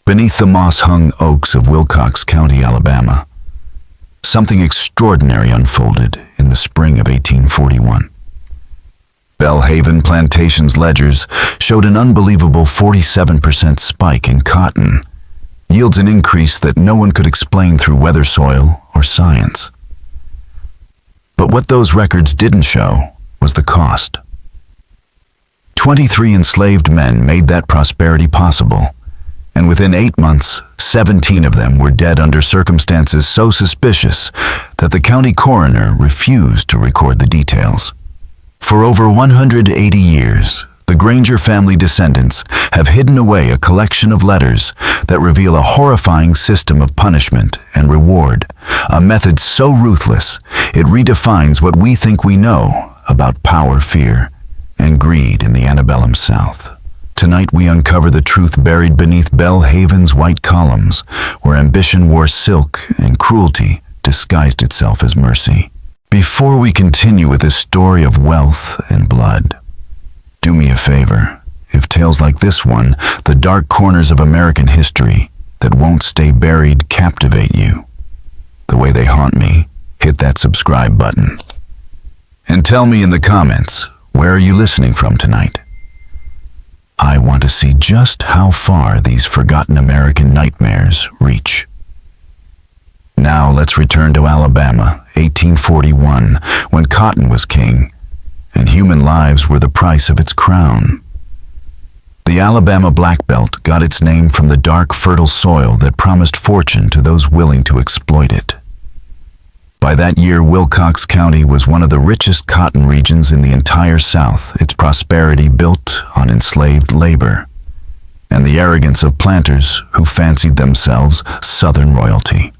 Beneath the moss-hung oaks of Wilcox County, Alabama, something extraordinary unfolded in the spring of 1841. Belhaven Plantation's ledgers showed an unbelievable 47% spike in cotton, yields an increase that no one could explain through weather, soil, or science. But what those records didn't show was the cost. 23 enslaved men made that prosperity possible, and within 8 months, 17 of them were dead under circumstances so suspicious that the county coroner refused to record the details. For over 180 years, the Granger family descendants have hidden away a collection of letters that reveal a horrifying system of punishment and reward, a method so ruthless it redefines what we think we know about power, fear, and greed in the antebellum South. Tonight we uncover the truth buried beneath Belhaven's white columns, where ambition wore silk and cruelty disguised itself as mercy. Before we continue with this story of wealth and blood, do me a favor. If tales like this one, the dark corners of American history that won't stay buried, captivate you the way they haunt me, hit that subscribe button. And tell me in the comments, where are you listening from tonight? I want to see just how far these forgotten American nightmares reach. Now let's return to Alabama, 1841, when cotton was king, and human lives were the price of its crown. The Alabama Black Belt got its name from the dark, fertile soil that promised fortune to those willing to exploit it. By that year, Wilcox County was one of the richest cotton regions in the entire South, its prosperity built on enslaved labor, and the arrogance of planters who fancied themselves Southern royalty.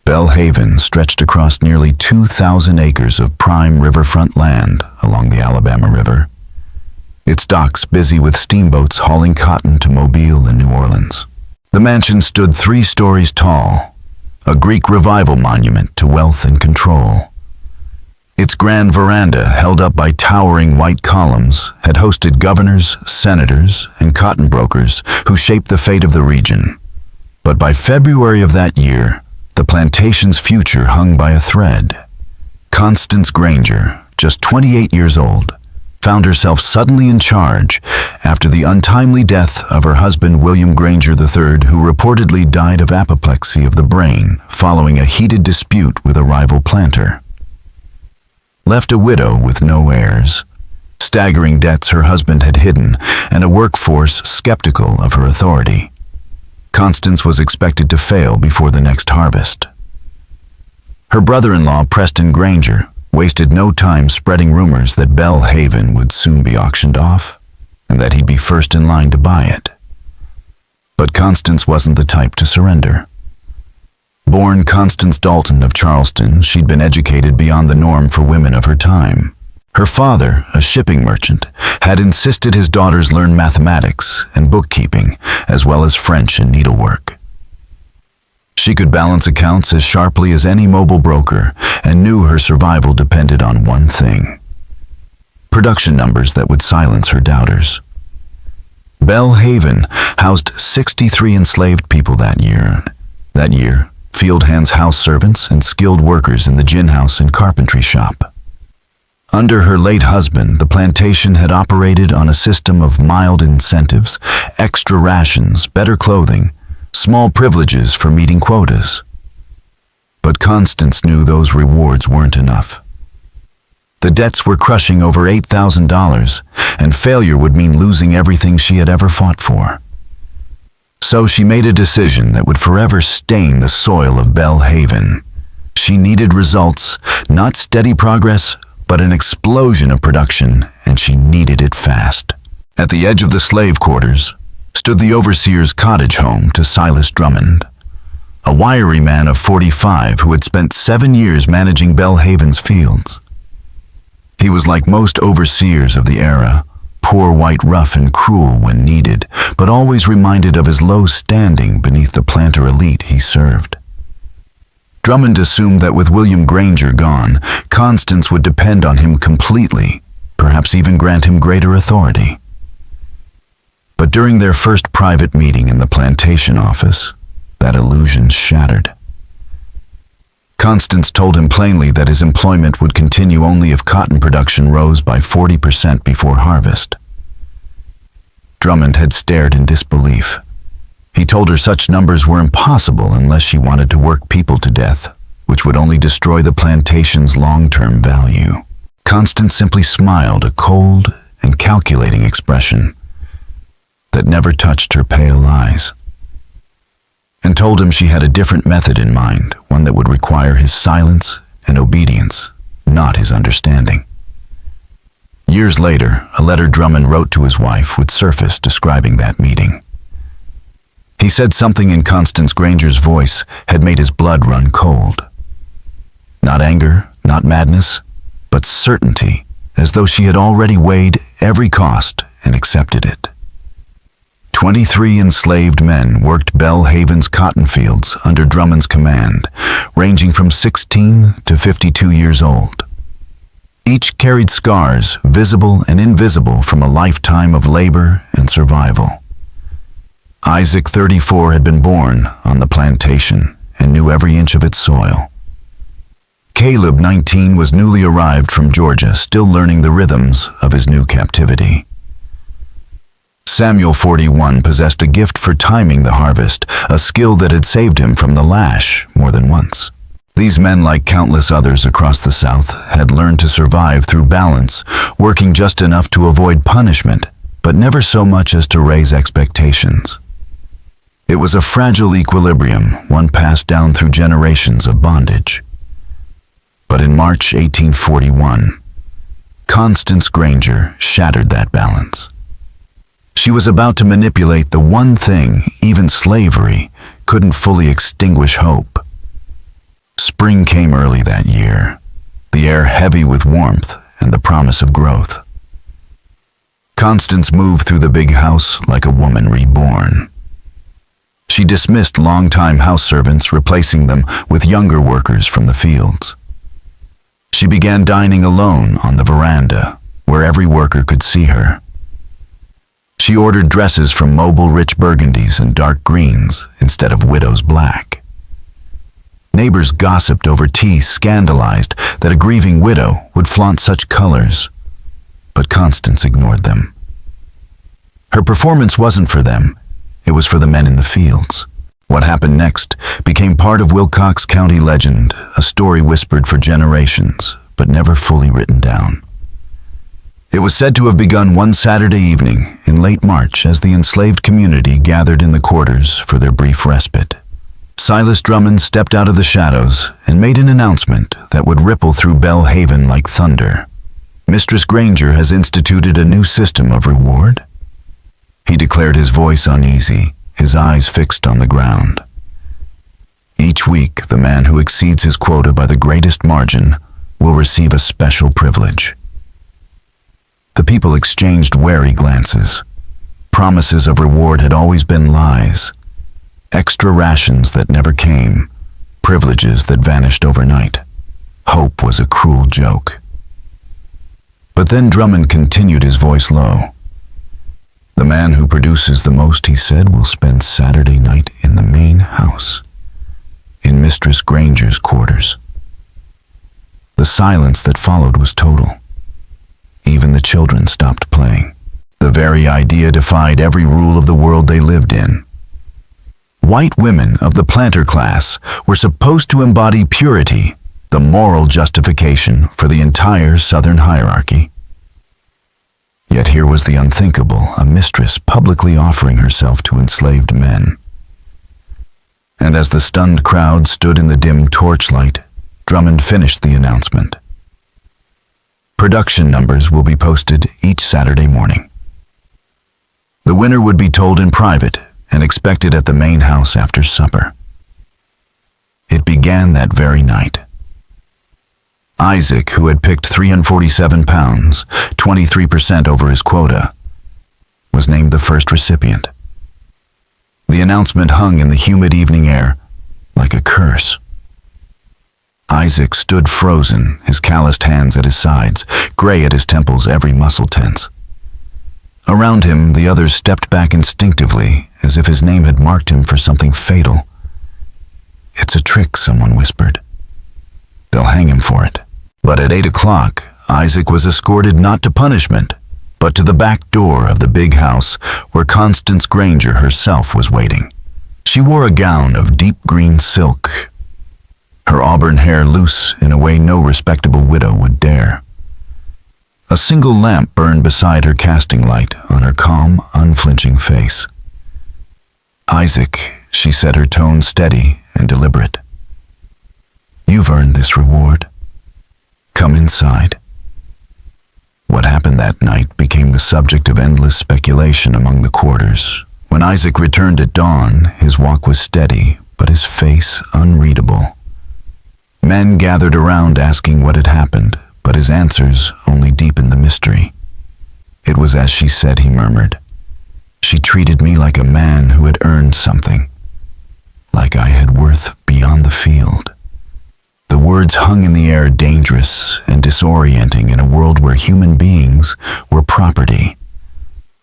Belhaven stretched across nearly 2,000 acres of prime riverfront land along the Alabama River, its docks busy with steamboats hauling cotton to Mobile and New Orleans. The mansion stood 3 stories tall, a Greek revival monument to wealth and control. Its grand veranda, held up by towering white columns, had hosted governors, senators, and cotton brokers who shaped the fate of the region. But by February of that year, the plantation's future hung by a thread. Constance Granger, just 28 years old, found herself suddenly in charge after the untimely death of her husband William Granger III, who reportedly died of apoplexy of the brain following a heated dispute with a rival planter. Left a widow with no heirs, staggering debts her husband had hidden, and a workforce skeptical of her authority, Constance was expected to fail before the next harvest. Her brother-in-law, Preston Granger, wasted no time spreading rumors that Belhaven would soon be auctioned off, and that he'd be first in line to buy it. But Constance wasn't the type to surrender. Born Constance Dalton of Charleston, she'd been educated beyond the norm for women of her time. Her father, a shipping merchant, had insisted his daughters learn mathematics and bookkeeping, as well as French and needlework. She could balance accounts as sharply as any mobile broker and knew her survival depended on one thing: production numbers that would silence her doubters. Belhaven housed 63 enslaved people that year. That year, field hands, house servants, and skilled workers in the gin house and carpentry shop. Under her late husband, the plantation had operated on a system of mild incentives, extra rations, better clothing, small privileges for meeting quotas. But Constance knew those rewards weren't enough. The debts were crushing over $8,000, and failure would mean losing everything she had ever fought for. So she made a decision that would forever stain the soil of Belhaven. She needed results, not steady progress, but an explosion of production, and she needed it fast. At the edge of the slave quarters stood the overseer's cottage home to Silas Drummond, a wiry man of 45 who had spent 7 years managing Belhaven's fields. He was like most overseers of the era, poor, white, rough, and cruel when needed, but always reminded of his low standing beneath the planter elite he served. Drummond assumed that with William Granger gone, Constance would depend on him completely, perhaps even grant him greater authority. But during their first private meeting in the plantation office, that illusion shattered. Constance told him plainly that his employment would continue only if cotton production rose by 40% before harvest. Drummond had stared in disbelief. He told her such numbers were impossible unless she wanted to work people to death, which would only destroy the plantation's long-term value. Constance simply smiled, a cold and calculating expression that never touched her pale eyes, and told him she had a different method in mind, one that would require his silence and obedience, not his understanding. Years later, a letter Drummond wrote to his wife would surface describing that meeting. He said something in Constance Granger's voice had made his blood run cold. Not anger, not madness, but certainty, as though she had already weighed every cost and accepted it. 23 enslaved men worked Belle Haven's cotton fields under Drummond's command, ranging from 16 to 52 years old. Each carried scars, visible and invisible, from a lifetime of labor and survival. Isaac, 34, had been born on the plantation and knew every inch of its soil. Caleb, 19, was newly arrived from Georgia, still learning the rhythms of his new captivity. Samuel, 41, possessed a gift for timing the harvest, a skill that had saved him from the lash more than once. These men, like countless others across the South, had learned to survive through balance, working just enough to avoid punishment, but never so much as to raise expectations. It was a fragile equilibrium, one passed down through generations of bondage. But in March 1841, Constance Granger shattered that balance. She was about to manipulate the one thing even slavery couldn't fully extinguish: hope. Spring came early that year, the air heavy with warmth and the promise of growth. Constance moved through the big house like a woman reborn. She dismissed longtime house servants, replacing them with younger workers from the fields. She began dining alone on the veranda, where every worker could see her. She ordered dresses from mobile rich burgundies and dark greens instead of widow's black. Neighbors gossiped over tea, scandalized that a grieving widow would flaunt such colors, but Constance ignored them. Her performance wasn't for them, it was for the men in the fields. What happened next became part of Wilcox County legend, a story whispered for generations, but never fully written down. It was said to have begun one Saturday evening in late March as the enslaved community gathered in the quarters for their brief respite. Silas Drummond stepped out of the shadows and made an announcement that would ripple through Belle Haven like thunder. Mistress Granger has instituted a new system of reward. He declared, his voice uneasy, his eyes fixed on the ground. Each week, the man who exceeds his quota by the greatest margin will receive a special privilege. The people exchanged wary glances. Promises of reward had always been lies. Extra rations that never came, privileges that vanished overnight. Hope was a cruel joke. But then Drummond continued, his voice low. The man who produces the most, he said, will spend Saturday night in the main house, in Mistress Granger's quarters. The silence that followed was total. Even the children stopped playing. The very idea defied every rule of the world they lived in. White women of the planter class were supposed to embody purity, the moral justification for the entire Southern hierarchy. Yet here was the unthinkable, a mistress publicly offering herself to enslaved men. And as the stunned crowd stood in the dim torchlight, Drummond finished the announcement. Production numbers will be posted each Saturday morning. The winner would be told in private and expected at the main house after supper. It began that very night. Isaac, who had picked 347 pounds, 23% over his quota, was named the first recipient. The announcement hung in the humid evening air like a curse. Isaac stood frozen, his calloused hands at his sides, gray at his temples, every muscle tense. Around him, the others stepped back instinctively, as if his name had marked him for something fatal. "It's a trick," someone whispered. "They'll hang him for it." But at 8 o'clock, Isaac was escorted not to punishment, but to the back door of the big house where Constance Granger herself was waiting. She wore a gown of deep green silk, her auburn hair loose in a way no respectable widow would dare. A single lamp burned beside her casting light on her calm, unflinching face. "Isaac," she said, her tone steady and deliberate. "You've earned this reward. Come inside." What happened that night became the subject of endless speculation among the quarters. When Isaac returned at dawn, his walk was steady, but his face unreadable. Men gathered around asking what had happened, but his answers only deepened the mystery. "It was as she said," he murmured. "She treated me like a man who had earned something, like I had worth beyond the field." The words hung in the air, dangerous and disorienting in a world where human beings were property.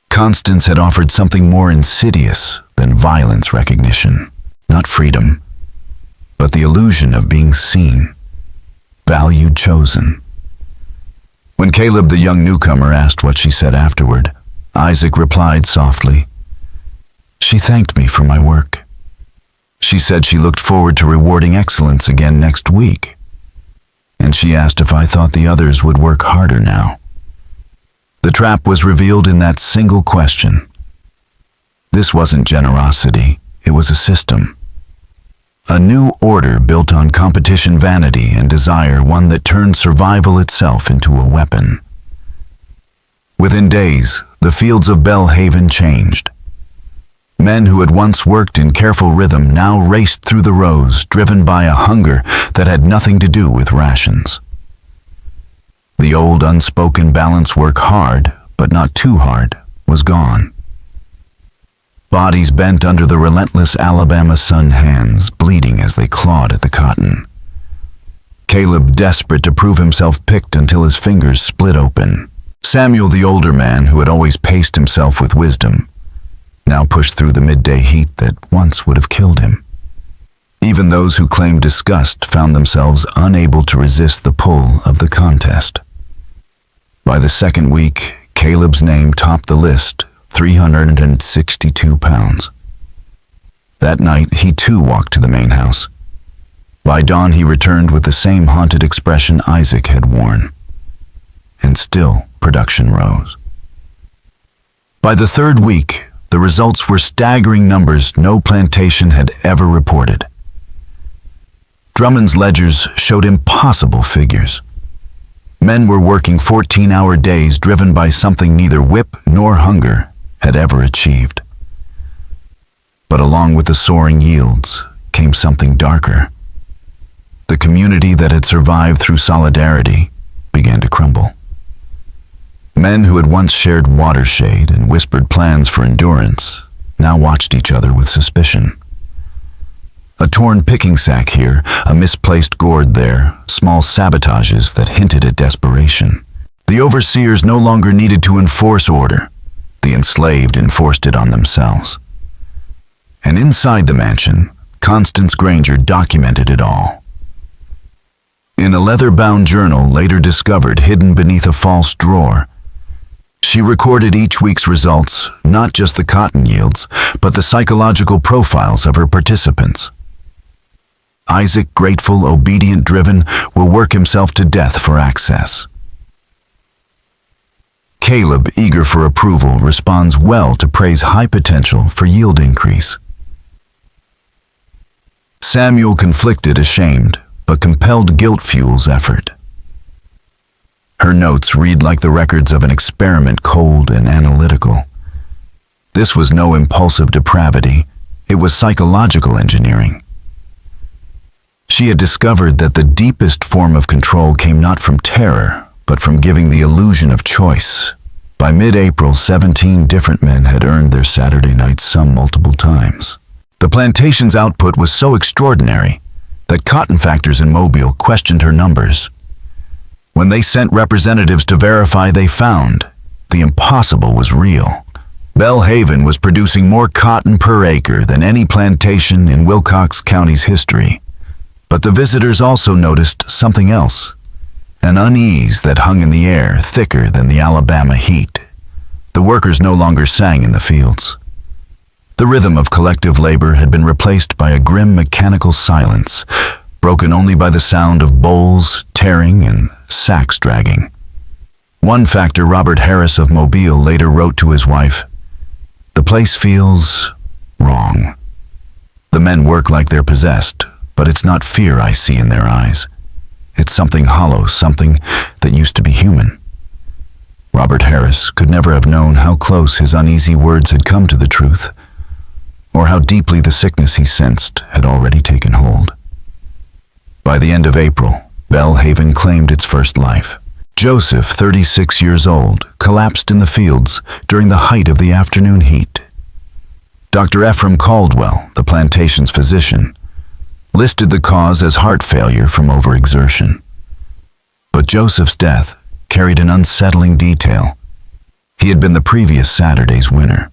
Constance had offered something more insidious than violence recognition, not freedom, but the illusion of being seen, valued, chosen. When Caleb, the young newcomer, asked what she said afterward, Isaac replied softly, "She thanked me for my work. She said she looked forward to rewarding excellence again next week. And she asked if I thought the others would work harder now." The trap was revealed in that single question. This wasn't generosity, it was a system. A new order built on competition, vanity, and desire, one that turned survival itself into a weapon. Within days, the fields of Belhaven changed. Men who had once worked in careful rhythm now raced through the rows, driven by a hunger that had nothing to do with rations. The old unspoken balance, work hard, but not too hard, was gone. Bodies bent under the relentless Alabama sun hands, bleeding as they clawed at the cotton. Caleb, desperate to prove himself, picked until his fingers split open. Samuel, the older man who had always paced himself with wisdom, now pushed through the midday heat that once would have killed him. Even those who claimed disgust found themselves unable to resist the pull of the contest. By the second week, Caleb's name topped the list, 362 pounds. That night, he too walked to the main house. By dawn, he returned with the same haunted expression Isaac had worn. And still, production rose. By the third week, the results were staggering numbers no plantation had ever reported. Drummond's ledgers showed impossible figures. Men were working 14-hour days, driven by something neither whip nor hunger had ever achieved. But along with the soaring yields came something darker. The community that had survived through solidarity began to crumble. Men who had once shared watershade and whispered plans for endurance now watched each other with suspicion. A torn picking sack here, a misplaced gourd there, small sabotages that hinted at desperation. The overseers no longer needed to enforce order. The enslaved enforced it on themselves. And inside the mansion, Constance Granger documented it all. In a leather-bound journal later discovered hidden beneath a false drawer, she recorded each week's results, not just the cotton yields, but the psychological profiles of her participants. Isaac, grateful, obedient, driven, will work himself to death for access. Caleb, eager for approval, responds well to praise high potential for yield increase. Samuel, conflicted, ashamed, but compelled, guilt fuels effort. Her notes read like the records of an experiment, cold and analytical. This was no impulsive depravity, it was psychological engineering. She had discovered that the deepest form of control came not from terror, but from giving the illusion of choice. By mid-April, 17 different men had earned their Saturday night sum multiple times. The plantation's output was so extraordinary that cotton factors in Mobile questioned her numbers. When they sent representatives to verify, they found the impossible was real. Belhaven was producing more cotton per acre than any plantation in Wilcox County's history. But the visitors also noticed something else, an unease that hung in the air thicker than the Alabama heat. The workers no longer sang in the fields. The rhythm of collective labor had been replaced by a grim mechanical silence, broken only by the sound of bowls tearing and sacks dragging. One factor Robert Harris of Mobile later wrote to his wife, "The place feels wrong. The men work like they're possessed, but it's not fear I see in their eyes. It's something hollow, something that used to be human." Robert Harris could never have known how close his uneasy words had come to the truth, or how deeply the sickness he sensed had already taken hold. By the end of April, Belhaven claimed its first life. Joseph, 36 years old, collapsed in the fields during the height of the afternoon heat. Dr. Ephraim Caldwell, the plantation's physician, listed the cause as heart failure from overexertion. But Joseph's death carried an unsettling detail. He had been the previous Saturday's winner.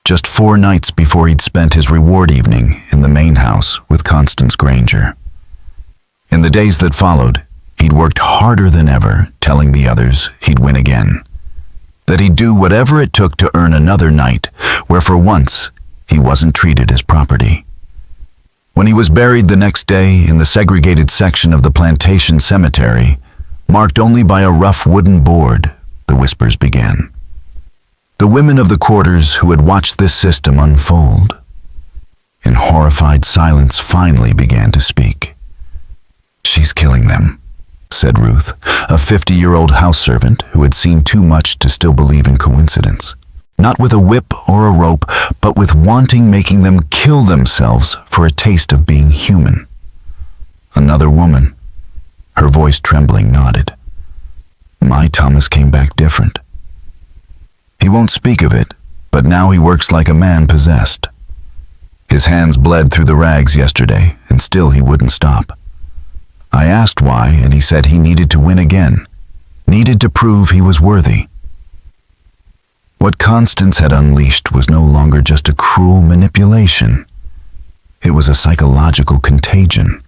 Just 4 nights before he'd spent his reward evening in the main house with Constance Granger. In the days that followed, he'd worked harder than ever, telling the others he'd win again, that he'd do whatever it took to earn another night where for once he wasn't treated as property. When he was buried the next day in the segregated section of the Plantation cemetery, marked only by a rough wooden board, the whispers began. The women of the quarters who had watched this system unfold, in horrified silence, finally began to speak. "She's killing them," said Ruth, a 50-year-old house servant who had seen too much to still believe in coincidence. Not with a whip or a rope, but with wanting making them kill themselves for a taste of being human. Another woman, her voice trembling, nodded. "My Thomas came back different. He won't speak of it, but now he works like a man possessed. His hands bled through the rags yesterday, and still he wouldn't stop. I asked why, and he said he needed to win again, needed to prove he was worthy." What Constance had unleashed was no longer just a cruel manipulation. It was a psychological contagion.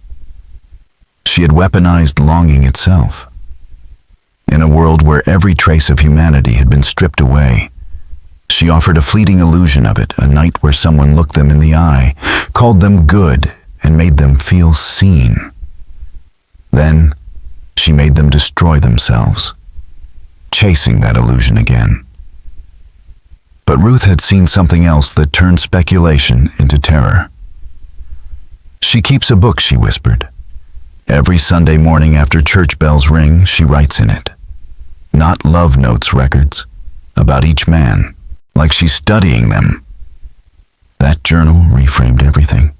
She had weaponized longing itself. In a world where every trace of humanity had been stripped away, she offered a fleeting illusion of it, a night where someone looked them in the eye, called them good, and made them feel seen. Then, she made them destroy themselves, chasing that illusion again. But Ruth had seen something else that turned speculation into terror. "She keeps a book," she whispered. "Every Sunday morning after church bells ring, she writes in it. Not love notes records, about each man, like she's studying them." That journal reframed everything.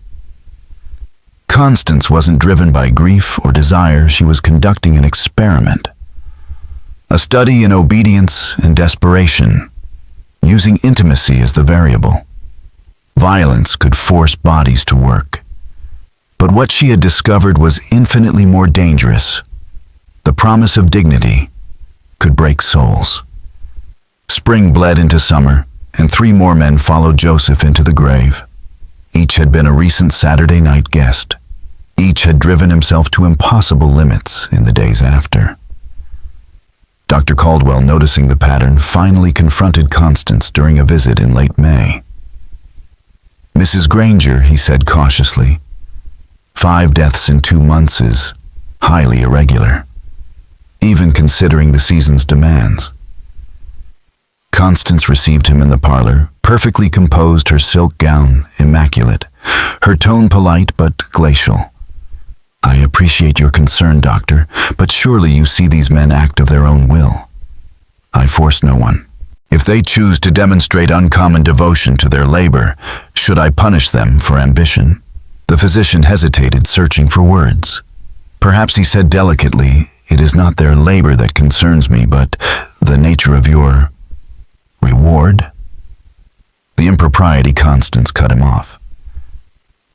Constance wasn't driven by grief or desire, she was conducting an experiment. A study in obedience and desperation, using intimacy as the variable. Violence could force bodies to work. But what she had discovered was infinitely more dangerous. The promise of dignity could break souls. Spring bled into summer, and 3 more men followed Joseph into the grave. Each had been a recent Saturday night guest. Each had driven himself to impossible limits in the days after. Dr. Caldwell, noticing the pattern, finally confronted Constance during a visit in late May. "Mrs. Granger," he said cautiously, 5 deaths in 2 months is highly irregular, even considering the season's demands." Constance received him in the parlor, perfectly composed, her silk gown immaculate, her tone polite but glacial. "I appreciate your concern, doctor, but surely you see these men act of their own will. I force no one. If they choose to demonstrate uncommon devotion to their labor, should I punish them for ambition?" The physician hesitated, searching for words. Perhaps he said delicately, "It is not their labor that concerns me, but the nature of your reward." The impropriety Constance cut him off.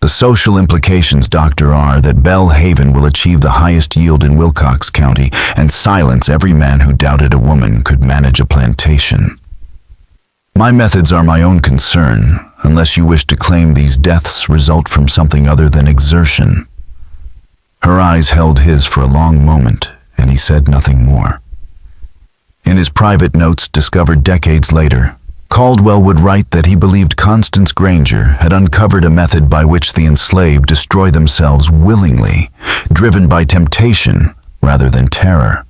The social implications, Doctor, are that Belhaven will achieve the highest yield in Wilcox County and silence every man who doubted a woman could manage a plantation. My methods are my own concern, unless you wish to claim these deaths result from something other than exertion. Her eyes held his for a long moment, and he said nothing more. In his private notes discovered decades later, Caldwell would write that he believed Constance Granger had uncovered a method by which the enslaved destroy themselves willingly, driven by temptation rather than terror.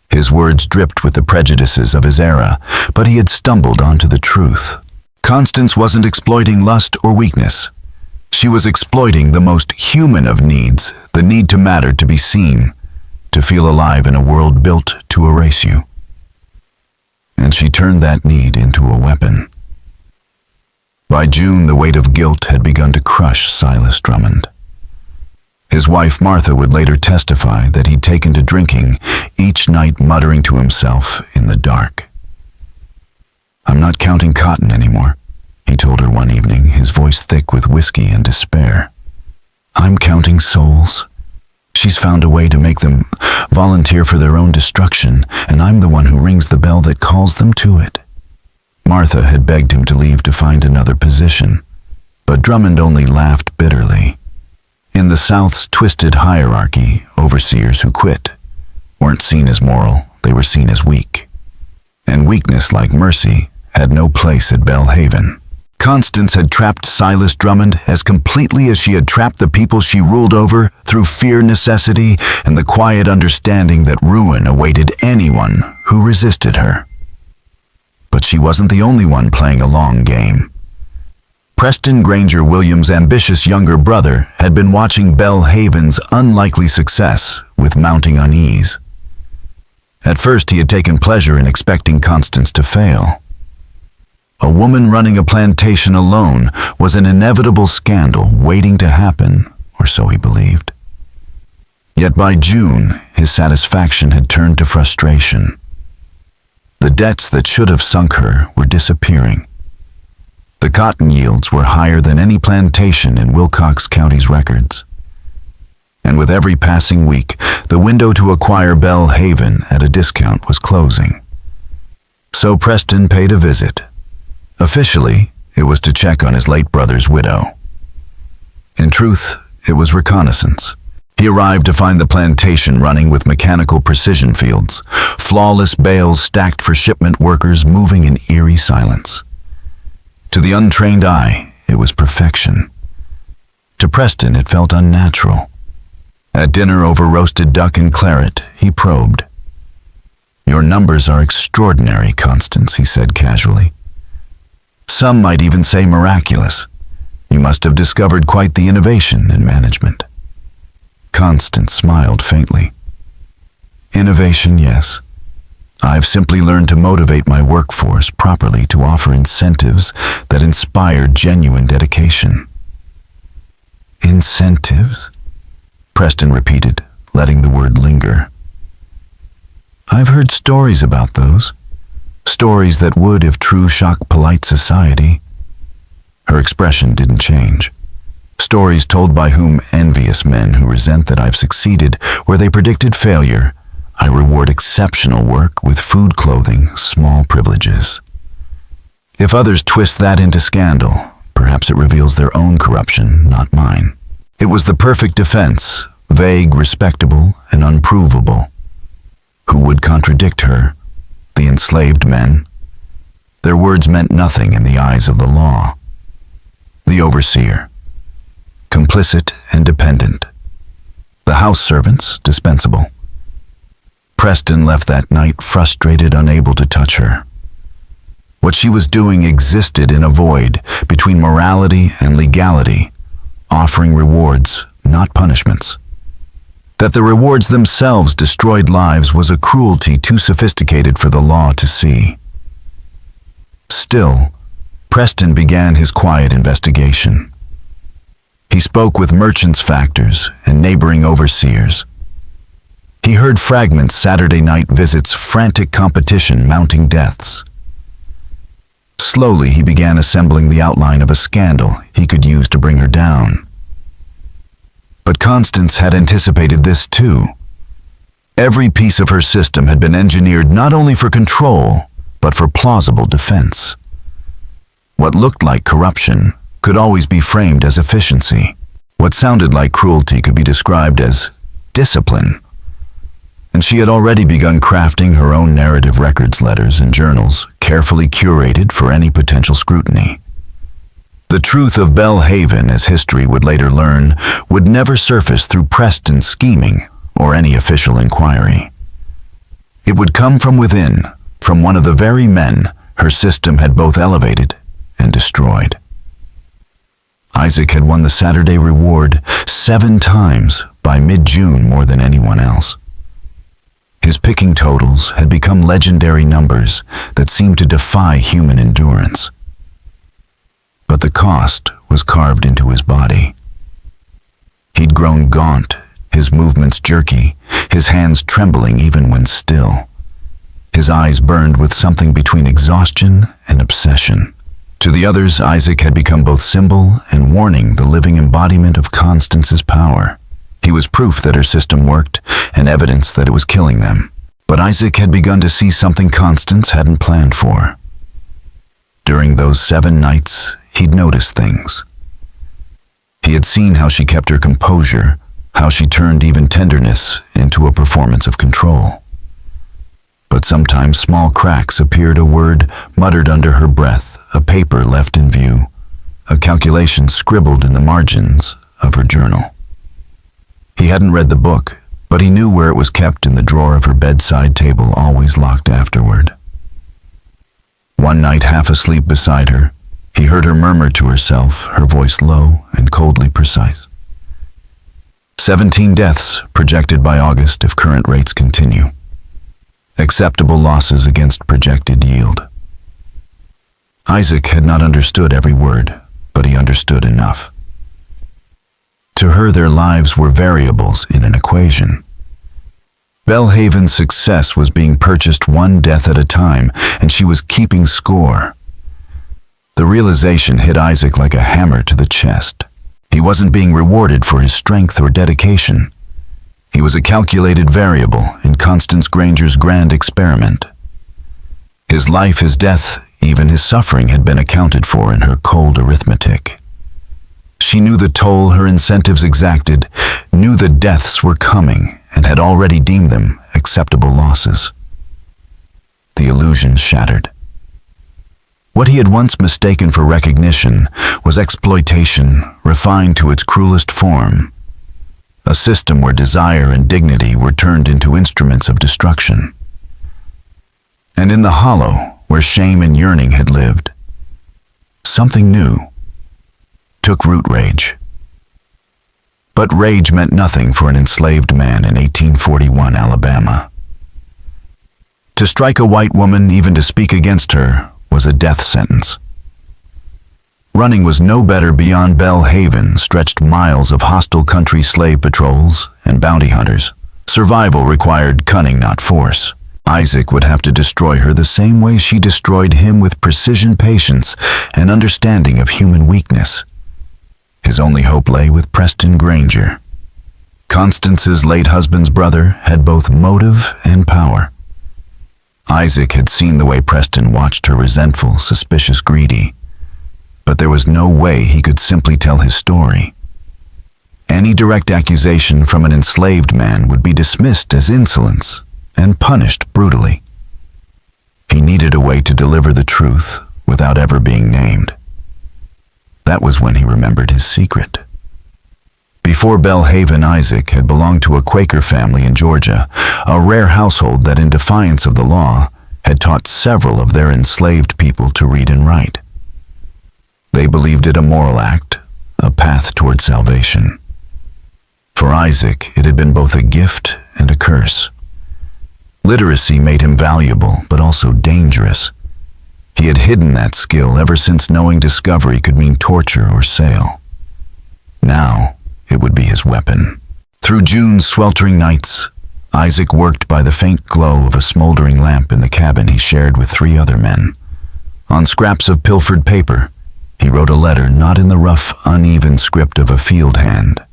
His words dripped with the prejudices of his era, but he had stumbled onto the truth. Constance wasn't exploiting lust or weakness. She was exploiting the most human of needs, the need to matter, to be seen, to feel alive in a world built to erase you. And she turned that need into a weapon. By June, the weight of guilt had begun to crush Silas Drummond. His wife Martha would later testify that he'd taken to drinking, each night muttering to himself in the dark. "I'm not counting cotton anymore," he told her one evening, his voice thick with whiskey and despair. "I'm counting souls. She's found a way to make them volunteer for their own destruction, and I'm the one who rings the bell that calls them to it." Martha had begged him to leave to find another position, but Drummond only laughed bitterly. In the South's twisted hierarchy, overseers who quit weren't seen as moral, they were seen as weak. And weakness, like mercy, had no place at Belhaven. Constance had trapped Silas Drummond as completely as she had trapped the people she ruled over through fear, necessity, and the quiet understanding that ruin awaited anyone who resisted her. But she wasn't the only one playing a long game. Preston Granger Williams' ambitious younger brother had been watching Belhaven's unlikely success with mounting unease. At first, he had taken pleasure in expecting Constance to fail. A woman running a plantation alone was an inevitable scandal waiting to happen, or so he believed. Yet by June, his satisfaction had turned to frustration. The debts that should have sunk her were disappearing. The cotton yields were higher than any plantation in Wilcox County's records. And with every passing week, the window to acquire Belhaven at a discount was closing. So Preston paid a visit. Officially, it was to check on his late brother's widow. In truth, it was reconnaissance. He arrived to find the plantation running with mechanical precision fields, flawless bales stacked for shipment workers moving in eerie silence. To the untrained eye, it was perfection. To Preston, it felt unnatural. At dinner over roasted duck and claret, he probed. "Your numbers are extraordinary, Constance," he said casually. "Some might even say miraculous. You must have discovered quite the innovation in management." Constance smiled faintly. "Innovation, yes. I've simply learned to motivate my workforce properly to offer incentives that inspire genuine dedication." "Incentives?" Preston repeated, letting the word linger. "I've heard stories about those. Stories that would, if true, shock polite society." Her expression didn't change. Stories told by whom? Envious men who resent that I've succeeded where they predicted failure. I reward exceptional work with food, clothing, small privileges. If others twist that into scandal, perhaps it reveals their own corruption, not mine. It was the perfect defense, vague, respectable, and unprovable. Who would contradict her? The enslaved men. Their words meant nothing in the eyes of the law. The overseer. Complicit and dependent. The house servants, dispensable. Preston left that night frustrated, unable to touch her. What she was doing existed in a void between morality and legality, offering rewards, not punishments. That the rewards themselves destroyed lives was a cruelty too sophisticated for the law to see. Still, Preston began his quiet investigation. He spoke with merchants, factors, and neighboring overseers. He heard fragments Saturday night visits, frantic competition, mounting deaths. Slowly, he began assembling the outline of a scandal he could use to bring her down. But Constance had anticipated this too. Every piece of her system had been engineered not only for control, but for plausible defense. What looked like corruption could always be framed as efficiency. What sounded like cruelty could be described as discipline. And she had already begun crafting her own narrative records letters and journals, carefully curated for any potential scrutiny. The truth of Belhaven, as history would later learn, would never surface through Preston's scheming or any official inquiry. It would come from within, from one of the very men her system had both elevated and destroyed. Isaac had won the Saturday reward 7 times by mid-June more than anyone else. His picking totals had become legendary numbers that seemed to defy human endurance. But the cost was carved into his body. He'd grown gaunt, his movements jerky, his hands trembling even when still. His eyes burned with something between exhaustion and obsession. To the others, Isaac had become both symbol and warning, the living embodiment of Constance's power. He was proof that her system worked and evidence that it was killing them. But Isaac had begun to see something Constance hadn't planned for. During those 7 nights, he'd noticed things. He had seen how she kept her composure, how she turned even tenderness into a performance of control. But sometimes small cracks appeared, a word muttered under her breath, a paper left in view, a calculation scribbled in the margins of her journal. He hadn't read the book, but he knew where it was kept, in the drawer of her bedside table, always locked afterward. One night, half asleep beside her, he heard her murmur to herself, her voice low and coldly precise. 17 deaths projected by August if current rates continue. Acceptable losses against projected yield. Isaac had not understood every word, but he understood enough. To her, their lives were variables in an equation. Belhaven's success was being purchased one death at a time, and she was keeping score. The realization hit Isaac like a hammer to the chest. He wasn't being rewarded for his strength or dedication. He was a calculated variable in Constance Granger's grand experiment. His life, his death, even his suffering had been accounted for in her cold arithmetic. She knew the toll her incentives exacted, knew the deaths were coming, and had already deemed them acceptable losses. The illusion shattered. What he had once mistaken for recognition was exploitation refined to its cruelest form. A system where desire and dignity were turned into instruments of destruction. And in the hollow, where shame and yearning had lived, something new took root: rage. But rage meant nothing for an enslaved man in 1841 Alabama. To strike a white woman, even to speak against her, was a death sentence. Running was no better beyond Belhaven, stretched miles of hostile country slave patrols and bounty hunters. Survival required cunning, not force. Isaac would have to destroy her the same way she destroyed him, with precision, patience, and understanding of human weakness. His only hope lay with Preston Granger. Constance's late husband's brother had both motive and power. Isaac had seen the way Preston watched her, resentful, suspicious, greedy. But there was no way he could simply tell his story. Any direct accusation from an enslaved man would be dismissed as insolence and punished brutally. He needed a way to deliver the truth without ever being named. That was when he remembered his secret. Before Belhaven, Isaac had belonged to a Quaker family in Georgia, a rare household that, in defiance of the law, had taught several of their enslaved people to read and write. They believed it a moral act, a path toward salvation. For Isaac, it had been both a gift and a curse. Literacy made him valuable, but also dangerous. He had hidden that skill ever since knowing discovery could mean torture or sale. Now, it would be his weapon. Through June's sweltering nights, Isaac worked by the faint glow of a smoldering lamp in the cabin he shared with 3 other men. On scraps of pilfered paper, he wrote a letter, not in the rough, uneven script of a field hand,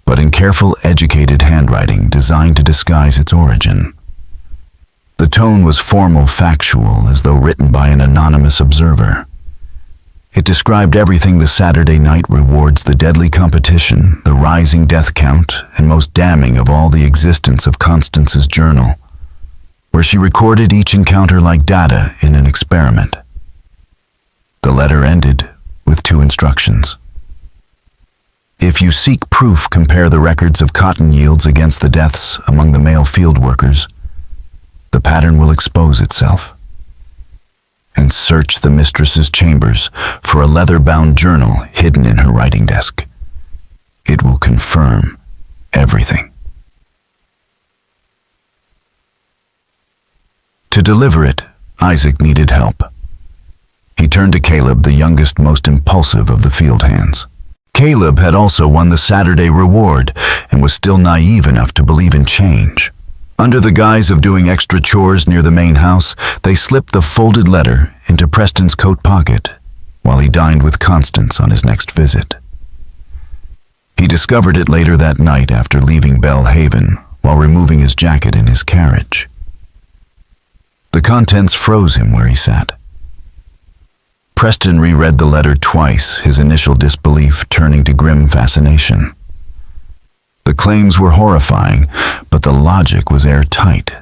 but in careful, educated handwriting designed to disguise its origin. The tone was formal, factual, as though written by an anonymous observer. It described everything the Saturday night rewards: the deadly competition, the rising death count, and most damning of all, the existence of Constance's journal, where she recorded each encounter like data in an experiment. The letter ended with 2 instructions. If you seek proof, compare the records of cotton yields against the deaths among the male field workers. The pattern will expose itself. And search the mistress's chambers for a leather-bound journal hidden in her writing desk. It will confirm everything. To deliver it, Isaac needed help. He turned to Caleb, the youngest, most impulsive of the field hands. Caleb had also won the Saturday reward and was still naive enough to believe in change. Under the guise of doing extra chores near the main house, they slipped the folded letter into Preston's coat pocket while he dined with Constance on his next visit. He discovered it later that night after leaving Belle Haven while removing his jacket in his carriage. The contents froze him where he sat. Preston reread the letter twice, his initial disbelief turning to grim fascination. The claims were horrifying, but the logic was airtight.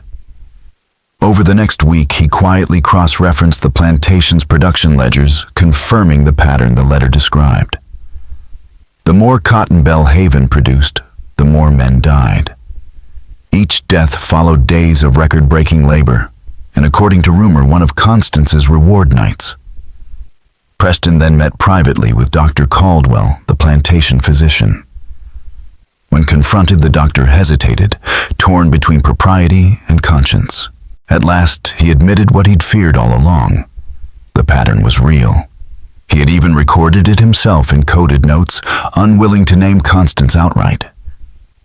Over the next week, he quietly cross-referenced the Plantation's production ledgers, confirming the pattern the letter described. The more cotton Belle Haven produced, the more men died. Each death followed days of record-breaking labor, and according to rumor, one of Constance's reward nights. Preston then met privately with Dr. Caldwell, the plantation physician. When confronted, the doctor hesitated, torn between propriety and conscience. At last, he admitted what he'd feared all along. The pattern was real. He had even recorded it himself in coded notes, unwilling to name Constance outright,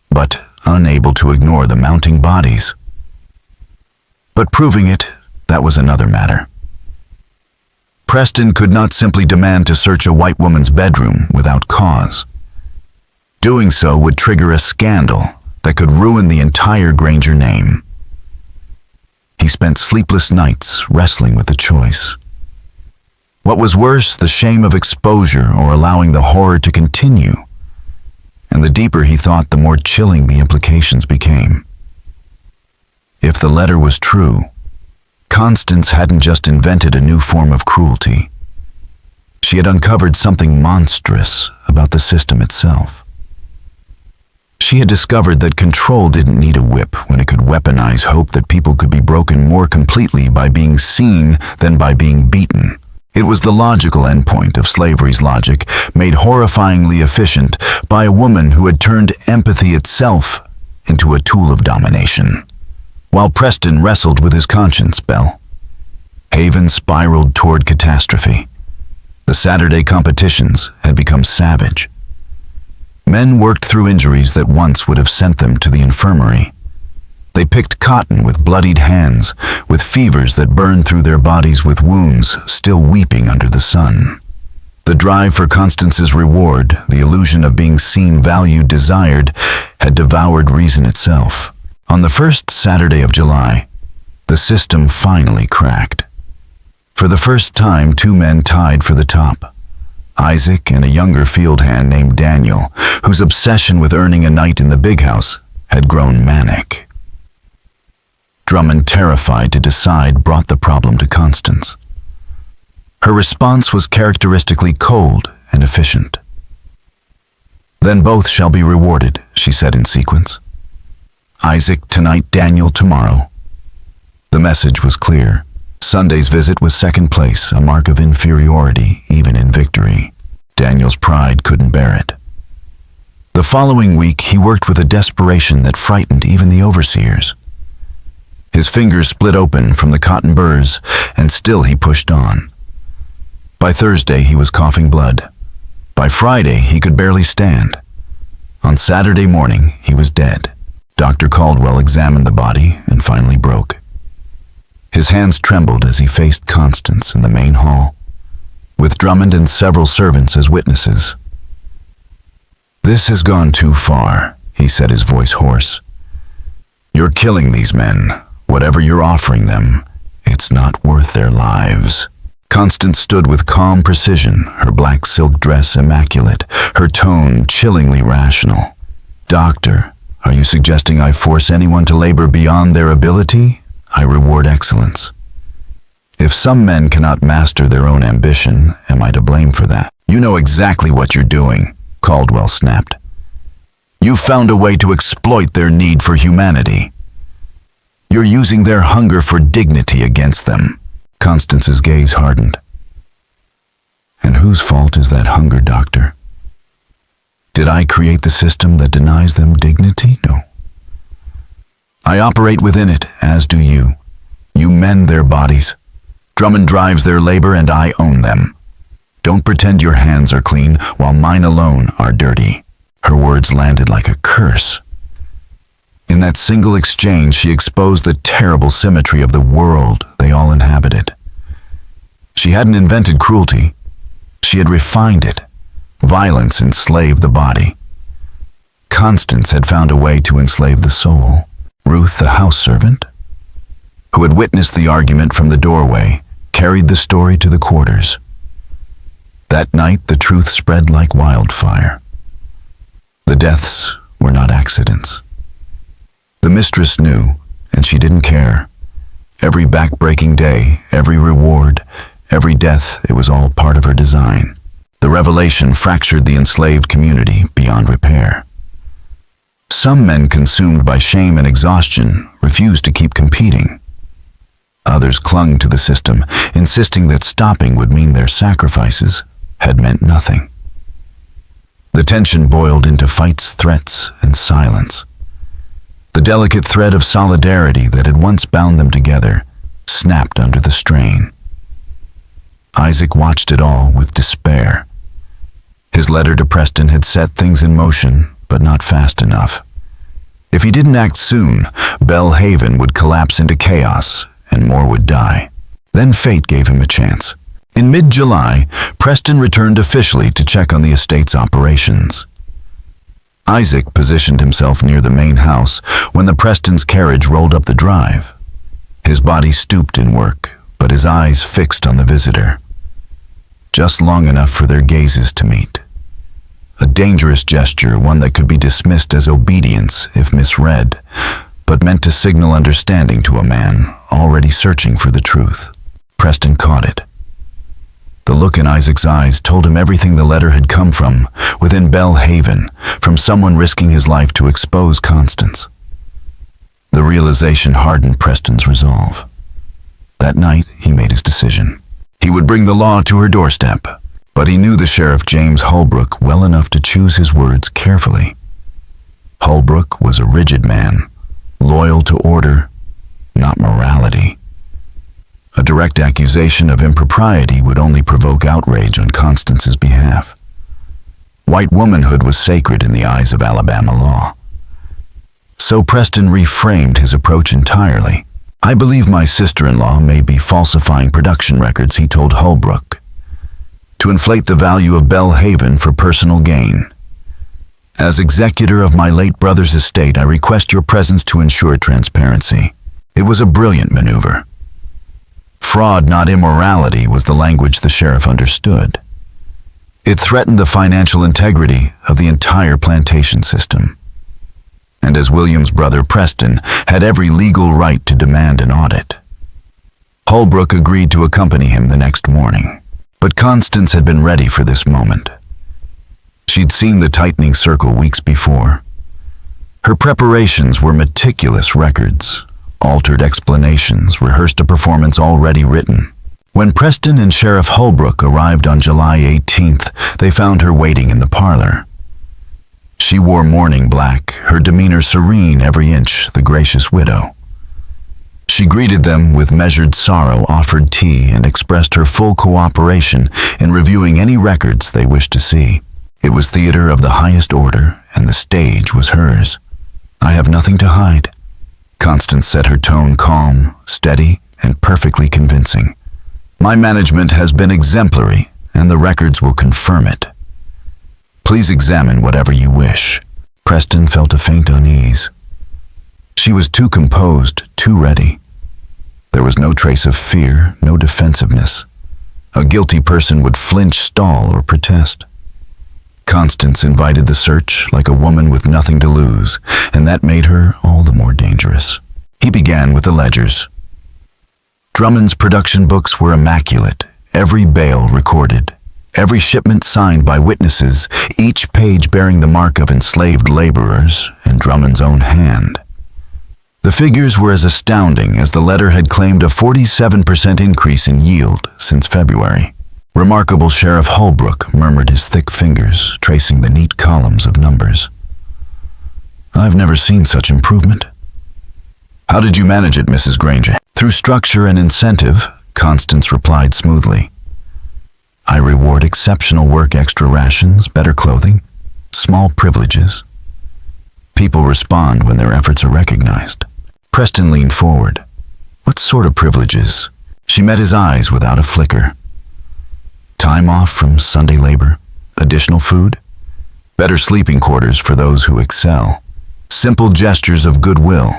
but unable to ignore the mounting bodies. But proving it, that was another matter. Preston could not simply demand to search a white woman's bedroom without cause. Doing so would trigger a scandal that could ruin the entire Granger name. He spent sleepless nights wrestling with the choice. What was worse, the shame of exposure or allowing the horror to continue? And the deeper he thought, the more chilling the implications became. If the letter was true, Constance hadn't just invented a new form of cruelty. She had uncovered something monstrous about the system itself. She had discovered that control didn't need a whip when it could weaponize hope that people could be broken more completely by being seen than by being beaten. It was the logical endpoint of slavery's logic, made horrifyingly efficient by a woman who had turned empathy itself into a tool of domination. While Preston wrestled with his conscience, Belle Haven spiraled toward catastrophe. The Saturday competitions had become savage. Men worked through injuries that once would have sent them to the infirmary. They picked cotton with bloodied hands, with fevers that burned through their bodies, with wounds still weeping under the sun. The drive for Constance's reward, the illusion of being seen, valued, desired, had devoured reason itself. On the first Saturday of July, the system finally cracked. For the first time, 2 men tied for the top. Isaac and a younger field hand named Daniel, whose obsession with earning a night in the big house had grown manic. Drummond, terrified to decide, brought the problem to Constance. Her response was characteristically cold and efficient. "Then both shall be rewarded," she said in sequence. "Isaac tonight, Daniel tomorrow." The message was clear. Sunday's visit was second place, a mark of inferiority, even in victory. Daniel's pride couldn't bear it. The following week, he worked with a desperation that frightened even the overseers. His fingers split open from the cotton burrs, and still he pushed on. By Thursday, he was coughing blood. By Friday, he could barely stand. On Saturday morning, he was dead. Dr. Caldwell examined the body and finally broke. His hands trembled as he faced Constance in the main hall, with Drummond and several servants as witnesses. "This has gone too far," he said, his voice hoarse. "You're killing these men. Whatever you're offering them, it's not worth their lives." Constance stood with calm precision, her black silk dress immaculate, her tone chillingly rational. "Doctor, are you suggesting I force anyone to labor beyond their ability? I reward excellence. If some men cannot master their own ambition, am I to blame for that?" "You know exactly what you're doing," Caldwell snapped. "You've found a way to exploit their need for humanity. You're using their hunger for dignity against them." Constance's gaze hardened. "And whose fault is that hunger, Doctor? Did I create the system that denies them dignity? No. I operate within it, as do you. You mend their bodies. Drummond drives their labor, and I own them. Don't pretend your hands are clean while mine alone are dirty." Her words landed like a curse. In that single exchange, she exposed the terrible symmetry of the world they all inhabited. She hadn't invented cruelty. She had refined it. Violence enslaved the body. Constance had found a way to enslave the soul. Ruth, the house servant, who had witnessed the argument from the doorway, carried the story to the quarters. That night, the truth spread like wildfire. The deaths were not accidents. The mistress knew, and she didn't care. Every back-breaking day, every reward, every death, it was all part of her design. The revelation fractured the enslaved community beyond repair. Some men, consumed by shame and exhaustion, refused to keep competing. Others clung to the system, insisting that stopping would mean their sacrifices had meant nothing. The tension boiled into fights, threats, and silence. The delicate thread of solidarity that had once bound them together snapped under the strain. Isaac watched it all with despair. His letter to Preston had set things in motion, but not fast enough. If he didn't act soon, Belhaven would collapse into chaos, and more would die. Then fate gave him a chance. In mid-July, Preston returned officially to check on the estate's operations. Isaac positioned himself near the main house when the Prestons' carriage rolled up the drive. His body stooped in work, but his eyes fixed on the visitor. Just long enough for their gazes to meet. A dangerous gesture, one that could be dismissed as obedience if misread, but meant to signal understanding to a man already searching for the truth. Preston caught it. The look in Isaac's eyes told him everything the letter had come from, within Belhaven, from someone risking his life to expose Constance. The realization hardened Preston's resolve. That night, he made his decision. He would bring the law to her doorstep, but he knew the Sheriff James Holbrook well enough to choose his words carefully. Holbrook was a rigid man, loyal to order, not morality. A direct accusation of impropriety would only provoke outrage on Constance's behalf. White womanhood was sacred in the eyes of Alabama law. So Preston reframed his approach entirely. "I believe my sister-in-law may be falsifying production records," he told Holbrook, "to inflate the value of Belhaven for personal gain. As executor of my late brother's estate, I request your presence to ensure transparency." It was a brilliant maneuver. Fraud, not immorality, was the language the sheriff understood. It threatened the financial integrity of the entire plantation system. And as William's brother Preston had every legal right to demand an audit. Holbrook agreed to accompany him the next morning. But Constance had been ready for this moment. She'd seen the tightening circle weeks before. Her preparations were meticulous records, altered explanations, rehearsed a performance already written. When Preston and Sheriff Holbrook arrived on July 18th, they found her waiting in the parlor. She wore mourning black, her demeanor serene, every inch the gracious widow. She greeted them with measured sorrow, offered tea, and expressed her full cooperation in reviewing any records they wished to see. It was theater of the highest order, and the stage was hers. "I have nothing to hide." Constance said, her tone calm, steady, and perfectly convincing. "My management has been exemplary, and the records will confirm it." Please examine whatever you wish. Preston felt a faint unease. She was too composed, too ready. There was no trace of fear, no defensiveness. A guilty person would flinch, stall, or protest. Constance invited the search like a woman with nothing to lose, and that made her all the more dangerous. He began with the ledgers. Drummond's production books were immaculate, every bale recorded, every shipment signed by witnesses, each page bearing the mark of enslaved laborers and Drummond's own hand. The figures were as astounding as the letter had claimed a 47% increase in yield since February. Remarkable, Sheriff Holbrook murmured, his thick fingers tracing the neat columns of numbers. I've never seen such improvement. How did you manage it, Mrs. Granger? Through structure and incentive, Constance replied smoothly. I reward exceptional work, extra rations, better clothing, small privileges. People respond when their efforts are recognized. Preston leaned forward. What sort of privileges? She met his eyes without a flicker. Time off from Sunday labor, additional food, better sleeping quarters for those who excel, simple gestures of goodwill,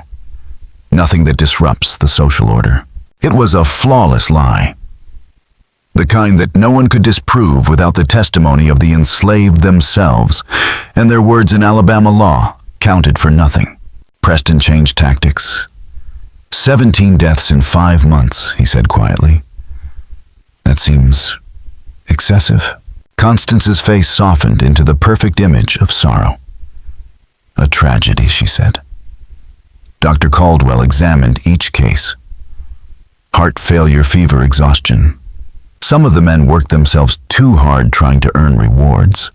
nothing that disrupts the social order. It was a flawless lie, the kind that no one could disprove without the testimony of the enslaved themselves, and their words in Alabama law counted for nothing. Preston changed tactics. 17 deaths in 5 months, he said quietly. That seems excessive. Constance's face softened into the perfect image of sorrow. A tragedy, she said. Dr. Caldwell examined each case. Heart failure, fever, exhaustion. Some of the men worked themselves too hard trying to earn rewards.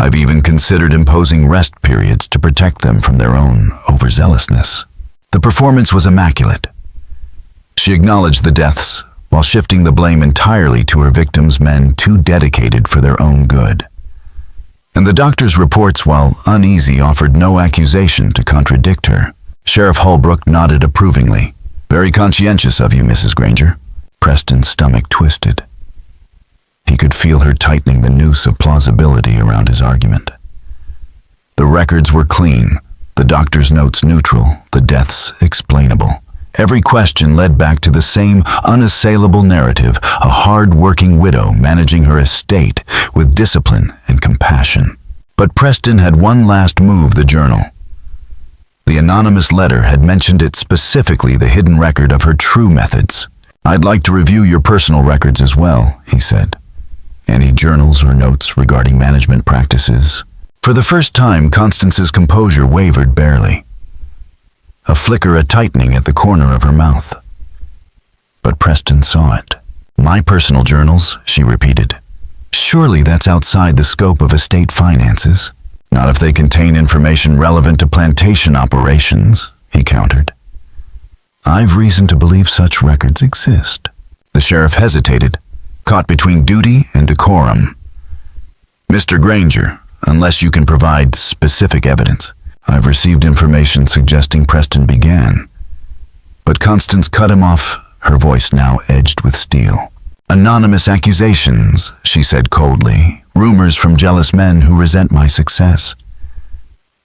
I've even considered imposing rest periods to protect them from their own overzealousness. The performance was immaculate. She acknowledged the deaths while shifting the blame entirely to her victims' men too dedicated for their own good. And the doctor's reports, while uneasy, offered no accusation to contradict her. Sheriff Holbrook nodded approvingly. Very conscientious of you, Mrs. Granger. Preston's stomach twisted. He could feel her tightening the noose of plausibility around his argument. The records were clean, the doctor's notes neutral, the deaths explainable. Every question led back to the same unassailable narrative, a hard-working widow managing her estate with discipline and compassion. But Preston had one last move, the journal. The anonymous letter had mentioned it specifically, the hidden record of her true methods. I'd like to review your personal records as well, he said. Any journals or notes regarding management practices? For the first time, Constance's composure wavered barely. A flicker, a tightening at the corner of her mouth. But Preston saw it. My personal journals, she repeated. Surely that's outside the scope of estate finances. Not if they contain information relevant to plantation operations, he countered. I've reason to believe such records exist. The sheriff hesitated, caught between duty and decorum. Mr. Granger, unless you can provide specific evidence, I've received information suggesting Preston began. But Constance cut him off, her voice now edged with steel. Anonymous accusations, she said coldly, rumors from jealous men who resent my success.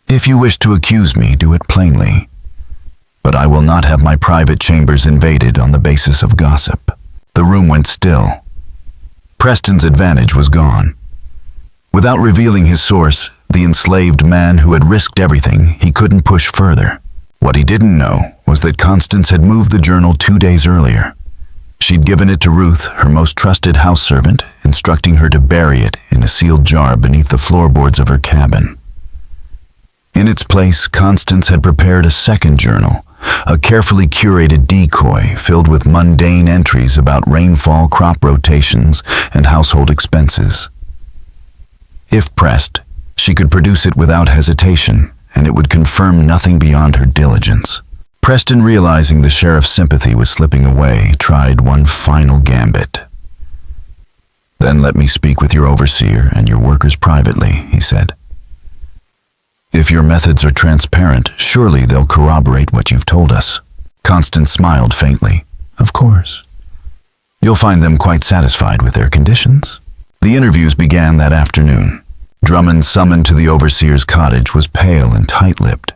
If you wish to accuse me, do it plainly. But I will not have my private chambers invaded on the basis of gossip. The room went still. Preston's advantage was gone. Without revealing his source, the enslaved man who had risked everything, he couldn't push further. What he didn't know was that Constance had moved the journal 2 days earlier. She'd given it to Ruth, her most trusted house servant, instructing her to bury it in a sealed jar beneath the floorboards of her cabin. In its place, Constance had prepared a second journal, a carefully curated decoy filled with mundane entries about rainfall, crop rotations, and household expenses. If pressed, she could produce it without hesitation, and it would confirm nothing beyond her diligence. Preston, realizing the sheriff's sympathy was slipping away, tried one final gambit. Then let me speak with your overseer and your workers privately, he said. If your methods are transparent, surely they'll corroborate what you've told us. Constance smiled faintly. Of course. You'll find them quite satisfied with their conditions. The interviews began that afternoon. Drummond, summoned to the overseer's cottage, was pale and tight-lipped.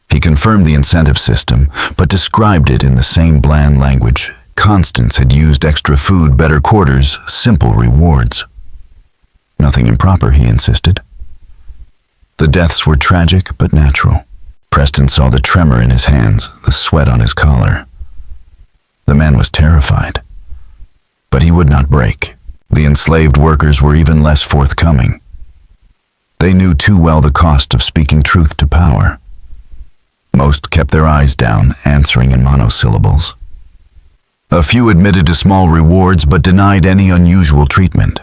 He confirmed the incentive system, but described it in the same bland language Constance had used: extra food, better quarters, simple rewards. Nothing improper, he insisted. The deaths were tragic but natural. Preston saw the tremor in his hands, the sweat on his collar. The man was terrified. But he would not break. The enslaved workers were even less forthcoming. They knew too well the cost of speaking truth to power. Most kept their eyes down, answering in monosyllables. A few admitted to small rewards but denied any unusual treatment.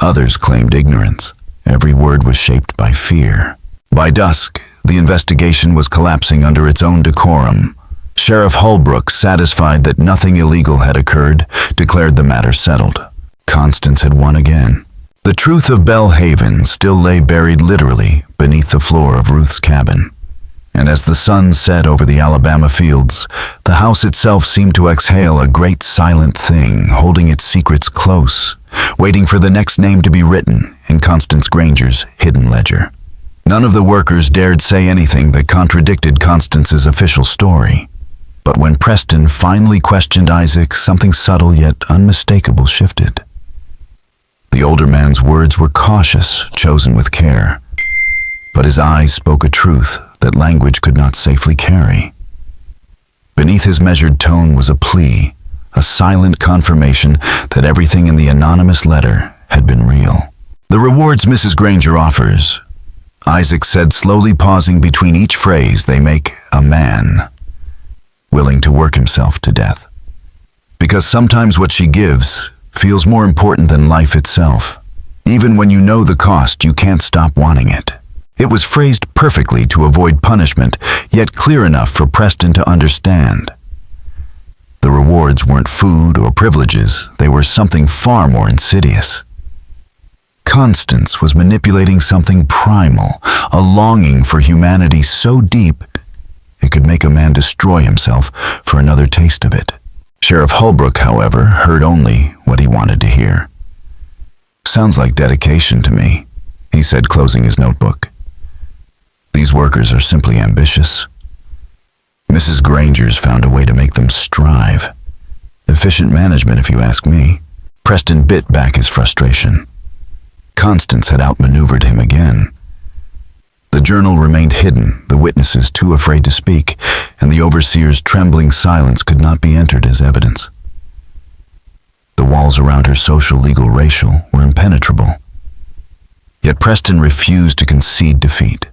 Others claimed ignorance. Every word was shaped by fear. By dusk, the investigation was collapsing under its own decorum. Sheriff Holbrook, satisfied that nothing illegal had occurred, declared the matter settled. Constance had won again. The truth of Belhaven still lay buried literally beneath the floor of Ruth's cabin. And as the sun set over the Alabama fields, the house itself seemed to exhale a great silent thing, holding its secrets close, waiting for the next name to be written in Constance Granger's hidden ledger. None of the workers dared say anything that contradicted Constance's official story. But when Preston finally questioned Isaac, something subtle yet unmistakable shifted. The older man's words were cautious, chosen with care, but his eyes spoke a truth that language could not safely carry. Beneath his measured tone was a plea, a silent confirmation that everything in the anonymous letter had been real. "The rewards Mrs. Granger offers," Isaac said, slowly pausing between each phrase, "they make a man willing to work himself to death. Because sometimes what she gives feels more important than life itself. Even when you know the cost, you can't stop wanting it." It was phrased perfectly to avoid punishment, yet clear enough for Preston to understand. The rewards weren't food or privileges, they were something far more insidious. Constance was manipulating something primal, a longing for humanity so deep it could make a man destroy himself for another taste of it. Sheriff Holbrook, however, heard only what he wanted to hear. "Sounds like dedication to me," he said, closing his notebook. "These workers are simply ambitious. Mrs. Granger's found a way to make them strive. Efficient management, if you ask me." Preston bit back his frustration. Constance had outmaneuvered him again. The journal remained hidden, the witnesses too afraid to speak, and the overseer's trembling silence could not be entered as evidence. The walls around her social, legal, racial were impenetrable. Yet Preston refused to concede defeat.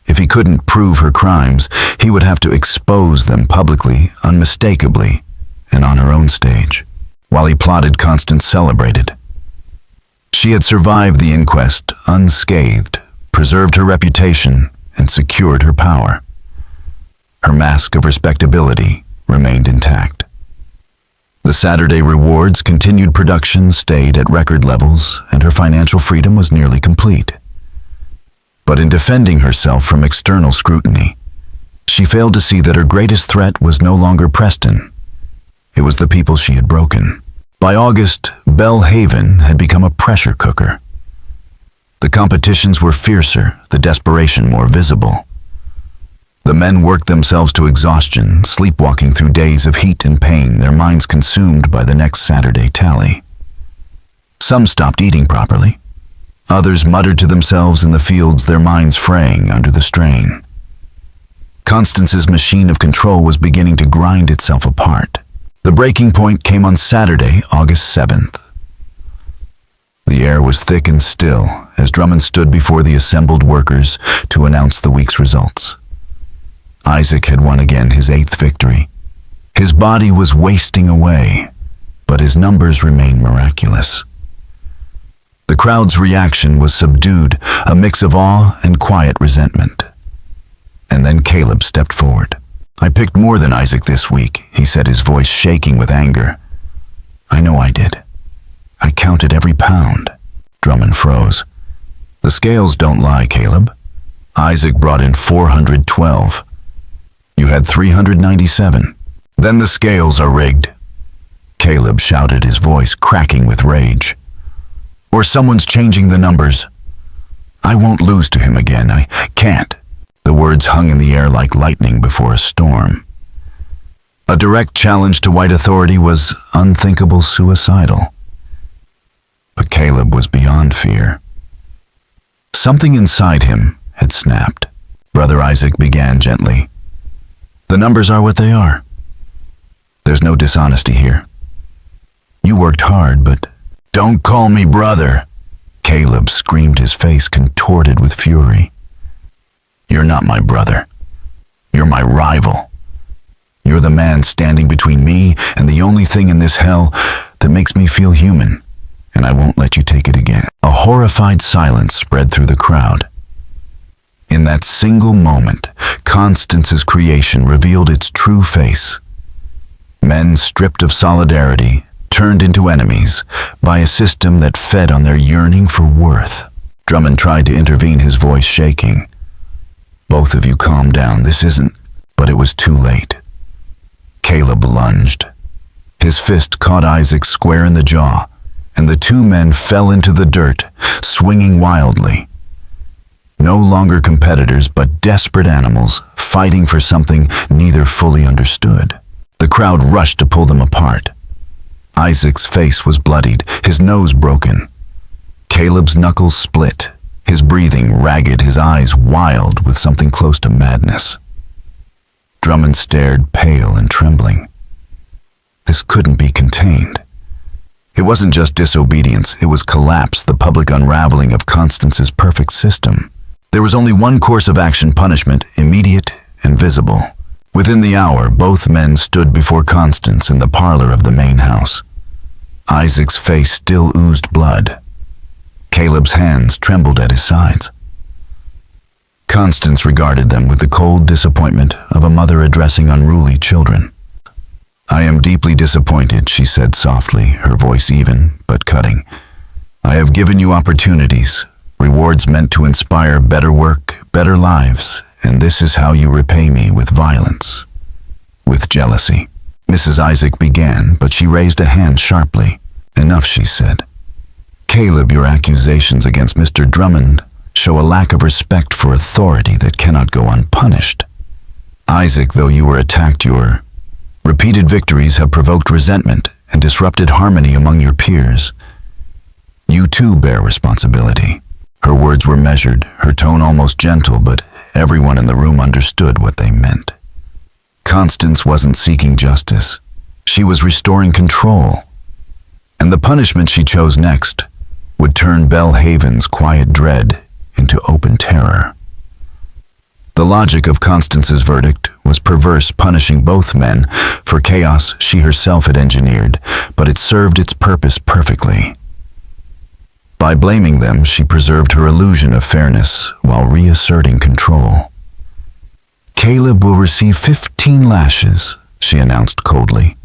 If he couldn't prove her crimes, he would have to expose them publicly, unmistakably, and on her own stage. While he plotted, Constance celebrated. She had survived the inquest unscathed, preserved her reputation, and secured her power. Her mask of respectability remained intact. The Saturday rewards, continued production, stayed at record levels, and her financial freedom was nearly complete. But in defending herself from external scrutiny, she failed to see that her greatest threat was no longer Preston. It was the people she had broken. By August, Belhaven had become a pressure cooker. The competitions were fiercer, the desperation more visible. The men worked themselves to exhaustion, sleepwalking through days of heat and pain, their minds consumed by the next Saturday tally. Some stopped eating properly. Others muttered to themselves in the fields, their minds fraying under the strain. Constance's machine of control was beginning to grind itself apart. The breaking point came on Saturday, August 7th. The air was thick and still as Drummond stood before the assembled workers to announce the week's results. Isaac had won again, his 8th victory. His body was wasting away, but his numbers remained miraculous. The crowd's reaction was subdued, a mix of awe and quiet resentment. And then Caleb stepped forward. "I picked more than Isaac this week," he said, his voice shaking with anger. "I know I did. I counted every pound." Drummond froze. "The scales don't lie, Caleb. Isaac brought in 412. You had 397. Then the scales are rigged." Caleb shouted, his voice cracking with rage. "Or someone's changing the numbers." I won't lose to him again. I can't." The words hung in the air like lightning before a storm. A direct challenge to white authority was unthinkable suicidal. But Caleb was beyond fear. Something inside him had snapped. Brother Isaac began gently. "The numbers are what they are. There's no dishonesty here. You worked hard, but—" "Don't call me brother," Caleb screamed, his face contorted with fury. "You're not my brother. You're my rival. You're the man standing between me and the only thing in this hell that makes me feel human, and I won't let you take it again." A horrified silence spread through the crowd. In that single moment, Constance's creation revealed its true face. Men stripped of solidarity, turned into enemies by a system that fed on their yearning for worth. Drummond tried to intervene, his voice shaking. "Both of you calm down, this isn't—" But it was too late. Caleb lunged. His fist caught Isaac square in the jaw, and the two men fell into the dirt, swinging wildly. No longer competitors, but desperate animals, fighting for something neither fully understood. The crowd rushed to pull them apart. Isaac's face was bloodied, his nose broken. Caleb's knuckles split, his breathing ragged, his eyes wild with something close to madness. Drummond stared, pale and trembling. This couldn't be contained. It wasn't just disobedience, it was collapse, the public unraveling of Constance's perfect system. There was only one course of action: punishment, immediate and visible. Within the hour, both men stood before Constance in the parlor of the main house. Isaac's face still oozed blood. Caleb's hands trembled at his sides. Constance regarded them with the cold disappointment of a mother addressing unruly children. "I am deeply disappointed," she said softly, her voice even but cutting. "I have given you opportunities, rewards meant to inspire better work, better lives, and this is how you repay me: with violence, with jealousy." Mrs. Isaac began, but she raised a hand sharply. "Enough," she said. "Caleb, your accusations against Mr. Drummond show a lack of respect for authority that cannot go unpunished. Isaac, though you were attacked, your repeated victories have provoked resentment and disrupted harmony among your peers. You too bear responsibility." Her words were measured, her tone almost gentle, but everyone in the room understood what they meant. Constance wasn't seeking justice. She was restoring control. And the punishment she chose next would turn Belhaven's quiet dread into open terror. The logic of Constance's verdict was perverse, punishing both men for chaos she herself had engineered, but it served its purpose perfectly. By blaming them, she preserved her illusion of fairness while reasserting control. "Caleb will receive 15 lashes, she announced coldly,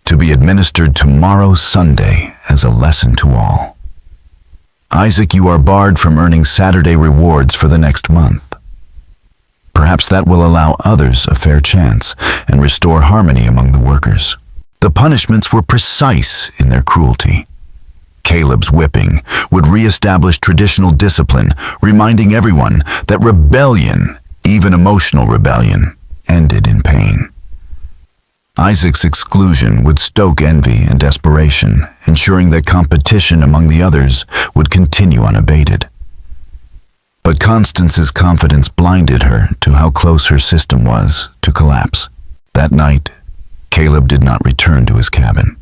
"to be administered tomorrow, Sunday, as a lesson to all. Isaac, you are barred from earning Saturday rewards for the next month. Perhaps that will allow others a fair chance and restore harmony among the workers." The punishments were precise in their cruelty. Caleb's whipping would re-establish traditional discipline, reminding everyone that rebellion, even emotional rebellion, ended in pain. Isaac's exclusion would stoke envy and desperation, ensuring that competition among the others would continue unabated. But Constance's confidence blinded her to how close her system was to collapse. That night, Caleb did not return to his cabin.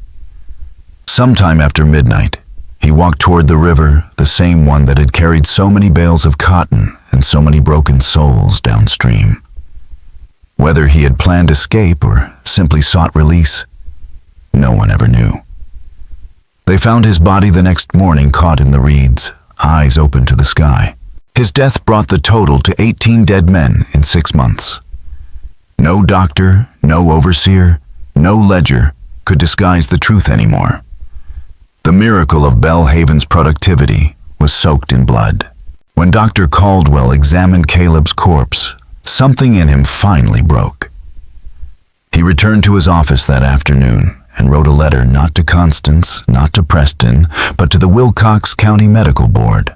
Sometime after midnight, he walked toward the river, the same one that had carried so many bales of cotton and so many broken souls downstream. Whether he had planned escape or simply sought release, no one ever knew. They found his body the next morning, caught in the reeds, eyes open to the sky. His death brought the total to 18 dead men in 6 months. No doctor, no overseer, no ledger could disguise the truth anymore. The miracle of Belhaven's productivity was soaked in blood. When Dr. Caldwell examined Caleb's corpse, something in him finally broke. He returned to his office that afternoon and wrote a letter not to Constance, not to Preston, but to the Wilcox County Medical Board.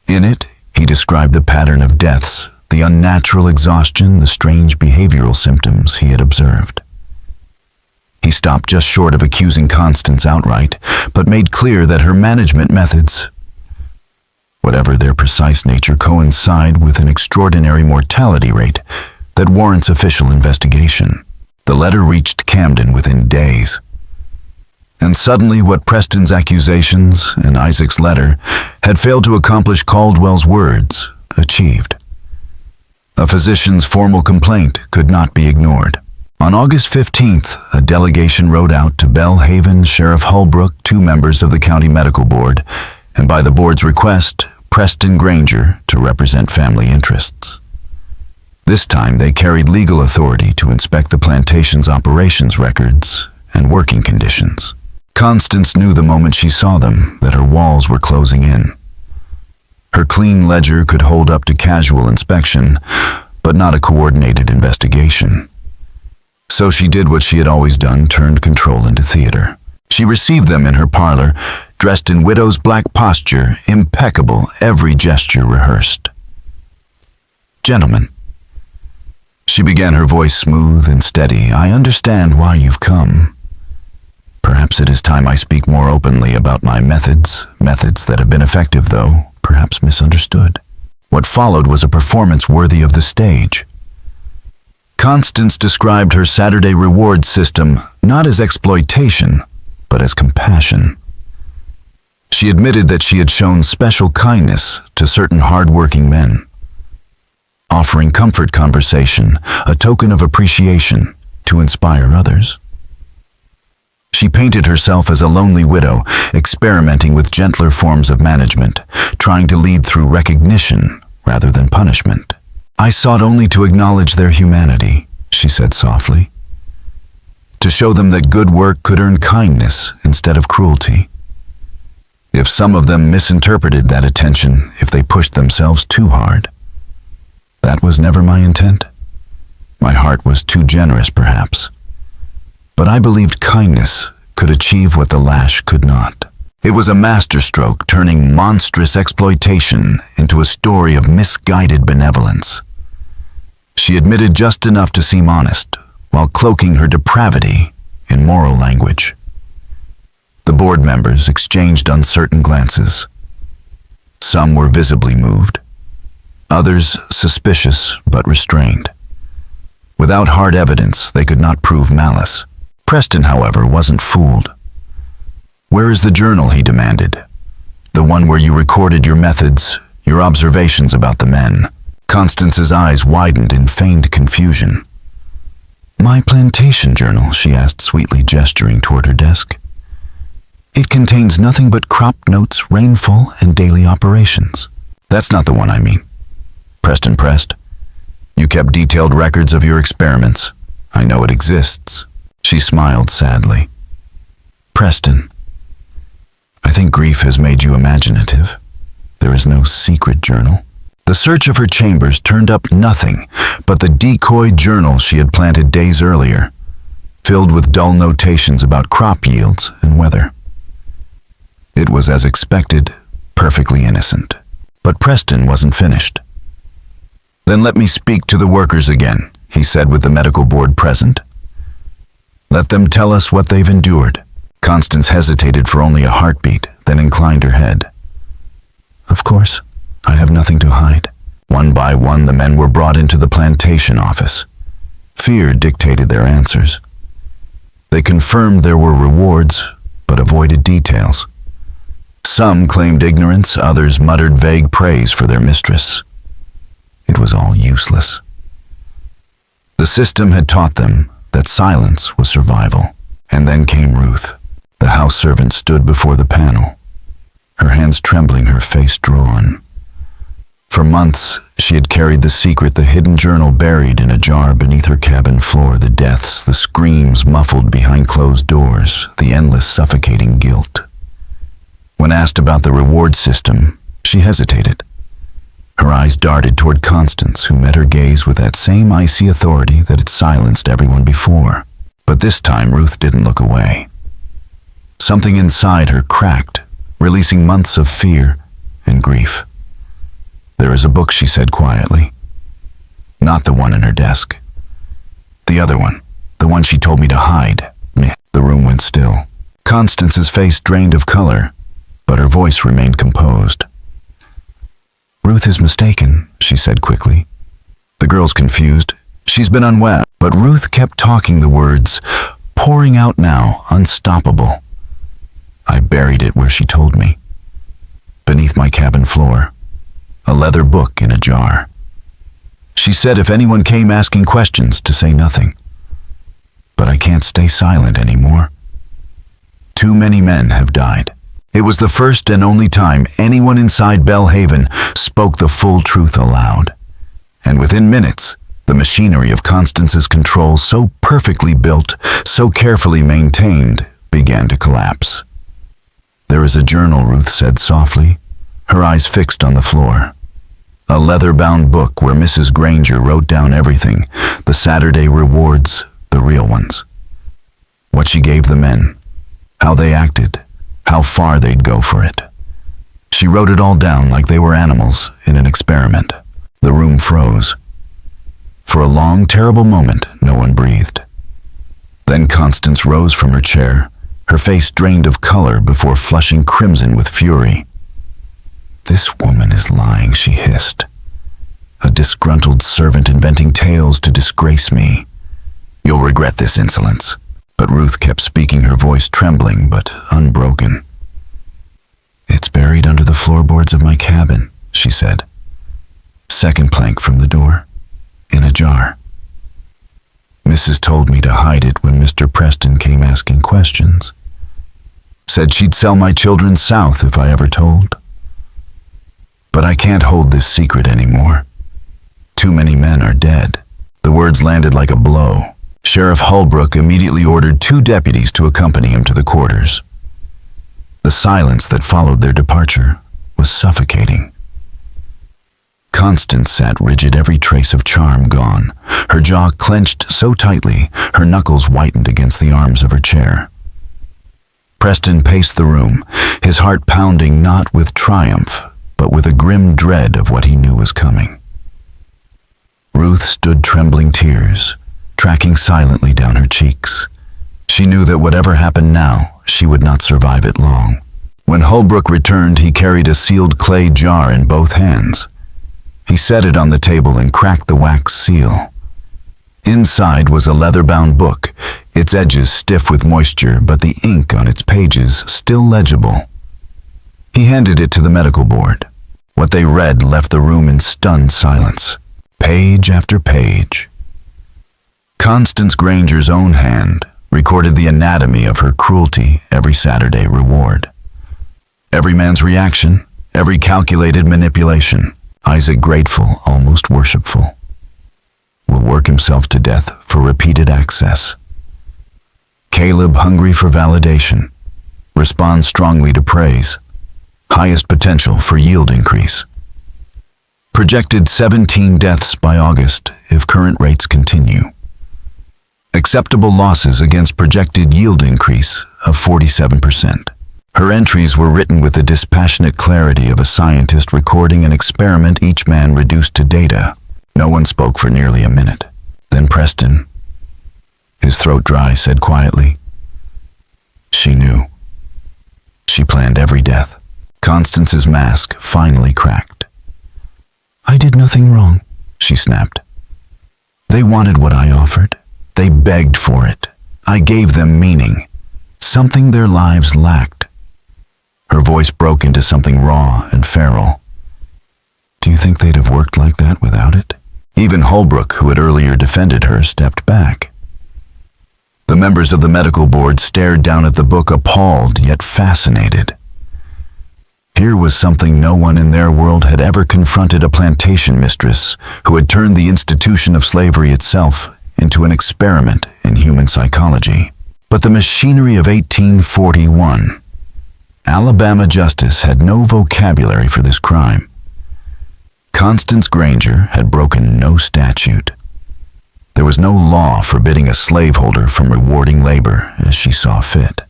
In it, he described the pattern of deaths, the unnatural exhaustion, the strange behavioral symptoms he had observed. He stopped just short of accusing Constance outright, but made clear that her management methods, whatever their precise nature, coincide with an extraordinary mortality rate that warrants official investigation. The letter reached Camden within days. And suddenly what Preston's accusations and Isaac's letter had failed to accomplish, Caldwell's words achieved. A physician's formal complaint could not be ignored. On August 15th, a delegation rode out to Belhaven, Sheriff Holbrook, 2 members of the county medical board, and by the board's request, Preston Granger to represent family interests. This time they carried legal authority to inspect the plantation's operations records and working conditions. Constance knew the moment she saw them that her walls were closing in. Her clean ledger could hold up to casual inspection, but not a coordinated investigation. So she did what she had always done, turned control into theater. She received them in her parlor, dressed in widow's black posture, impeccable, every gesture rehearsed. "Gentlemen," she began, her voice smooth and steady, "I understand why you've come. Perhaps it is time I speak more openly about my methods that have been effective, though perhaps misunderstood." What followed was a performance worthy of the stage. Constance described her Saturday reward system not as exploitation, but as compassion. She admitted that she had shown special kindness to certain hard-working men, offering comfort conversation, a token of appreciation, to inspire others. She painted herself as a lonely widow, experimenting with gentler forms of management, trying to lead through recognition rather than punishment. "I sought only to acknowledge their humanity," she said softly, "to show them that good work could earn kindness instead of cruelty. If some of them misinterpreted that attention, if they pushed themselves too hard, that was never my intent. My heart was too generous, perhaps. But I believed kindness could achieve what the lash could not. It was a masterstroke, turning monstrous exploitation into a story of misguided benevolence." She admitted just enough to seem honest, while cloaking her depravity in moral language. The board members exchanged uncertain glances. Some were visibly moved, others suspicious but restrained. Without hard evidence, they could not prove malice. Preston, however, wasn't fooled. "Where is the journal?" he demanded. "The one where you recorded your methods, your observations about the men." Constance's eyes widened in feigned confusion. "My plantation journal," she asked sweetly, gesturing toward her desk. "It contains nothing but crop notes, rainfall, and daily operations." "That's not the one I mean," Preston pressed. "You kept detailed records of your experiments. I know it exists." She smiled sadly. "Preston, I think grief has made you imaginative. There is no secret journal." The search of her chambers turned up nothing but the decoy journal she had planted days earlier, filled with dull notations about crop yields and weather. It was as expected, perfectly innocent. But Preston wasn't finished. "Then let me speak to the workers again," he said with the medical board present. "Let them tell us what they've endured." Constance hesitated for only a heartbeat, then inclined her head. "Of course, I have nothing to hide." One by one, the men were brought into the plantation office. Fear dictated their answers. They confirmed there were rewards, but avoided details. Some claimed ignorance, others muttered vague praise for their mistress. It was all useless. The system had taught them that silence was survival. And then came Ruth. The house servant stood before the panel, her hands trembling, her face drawn. For months, she had carried the secret, the hidden journal buried in a jar beneath her cabin floor, the deaths, the screams muffled behind closed doors, the endless suffocating guilt. When asked about the reward system, she hesitated. Her eyes darted toward Constance, who met her gaze with that same icy authority that had silenced everyone before. But this time, Ruth didn't look away. Something inside her cracked, releasing months of fear and grief. There is a book, she said quietly. Not the one in her desk. The other one. The one she told me to hide. The room went still. Constance's face drained of color, but her voice remained composed. Ruth is mistaken, she said quickly. The girl's confused. She's been unwell. But Ruth kept talking, the words pouring out now, unstoppable. I buried it where she told me. Beneath my cabin floor. A leather book in a jar. She said if anyone came asking questions, to say nothing. But I can't stay silent anymore. Too many men have died. It was the first and only time anyone inside Bellhaven spoke the full truth aloud. And within minutes, the machinery of Constance's control, so perfectly built, so carefully maintained, began to collapse. There is a journal, Ruth said softly, her eyes fixed on the floor. A leather-bound book where Mrs. Granger wrote down everything, the Saturday rewards, the real ones. What she gave the men, how they acted, how far they'd go for it. She wrote it all down like they were animals in an experiment. The room froze. For a long, terrible moment, no one breathed. Then Constance rose from her chair, her face drained of color before flushing crimson with fury. This woman is lying, she hissed. A disgruntled servant inventing tales to disgrace me. You'll regret this insolence. But Ruth kept speaking, her voice trembling but unbroken. It's buried under the floorboards of my cabin, she said. Second plank from the door, in a jar. Mrs. told me to hide it when Mr. Preston came asking questions. Said she'd sell my children south if I ever told. But I can't hold this secret anymore. Too many men are dead. The words landed like a blow. Sheriff Holbrook immediately ordered 2 deputies to accompany him to the quarters. The silence that followed their departure was suffocating. Constance sat rigid, every trace of charm gone, her jaw clenched so tightly, her knuckles whitened against the arms of her chair. Preston paced the room, his heart pounding not with triumph, but with a grim dread of what he knew was coming. Ruth stood, trembling, tears tracking silently down her cheeks. She knew that whatever happened now, she would not survive it long. When Holbrook returned, he carried a sealed clay jar in both hands. He set it on the table and cracked the wax seal. Inside was a leather-bound book, its edges stiff with moisture, but the ink on its pages still legible. He handed it to the medical board. What they read left the room in stunned silence. Page after page. Constance Granger's own hand recorded the anatomy of her cruelty, every Saturday reward. Every man's reaction, every calculated manipulation. Isaac grateful, almost worshipful. Will work himself to death for repeated access. Caleb hungry for validation. Responds strongly to praise. Highest potential for yield increase. Projected 17 deaths by August if current rates continue. Acceptable losses against projected yield increase of 47%. Her entries were written with the dispassionate clarity of a scientist recording an experiment, each man reduced to data. No one spoke for nearly a minute. Then Preston, his throat dry, said quietly, "She knew. She planned every death." Constance's mask finally cracked. "I did nothing wrong," she snapped. "They wanted what I offered. They begged for it. I gave them meaning, something their lives lacked." Her voice broke into something raw and feral. "Do you think they'd have worked like that without it?" Even Holbrook, who had earlier defended her, stepped back. The members of the medical board stared down at the book, appalled yet fascinated. Here was something no one in their world had ever confronted: a plantation mistress who had turned the institution of slavery itself into an experiment in human psychology. But the machinery of 1841, Alabama justice had no vocabulary for this crime. Constance Granger had broken no statute. There was no law forbidding a slaveholder from rewarding labor as she saw fit.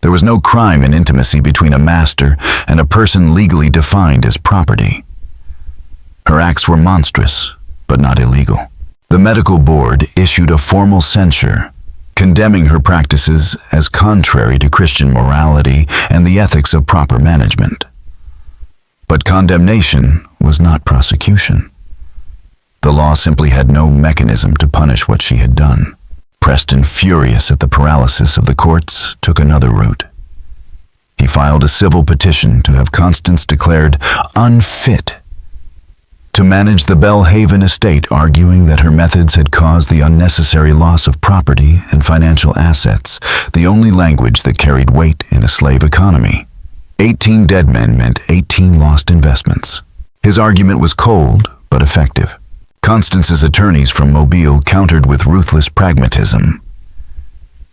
There was no crime in intimacy between a master and a person legally defined as property. Her acts were monstrous, but not illegal. The medical board issued a formal censure, condemning her practices as contrary to Christian morality and the ethics of proper management. But condemnation was not prosecution. The law simply had no mechanism to punish what she had done. Preston, furious at the paralysis of the courts, took another route. He filed a civil petition to have Constance declared unfit to manage the Belhaven estate, arguing that her methods had caused the unnecessary loss of property and financial assets, the only language that carried weight in a slave economy. 18 dead men meant 18 lost investments. His argument was cold but effective. Constance's attorneys from Mobile countered with ruthless pragmatism.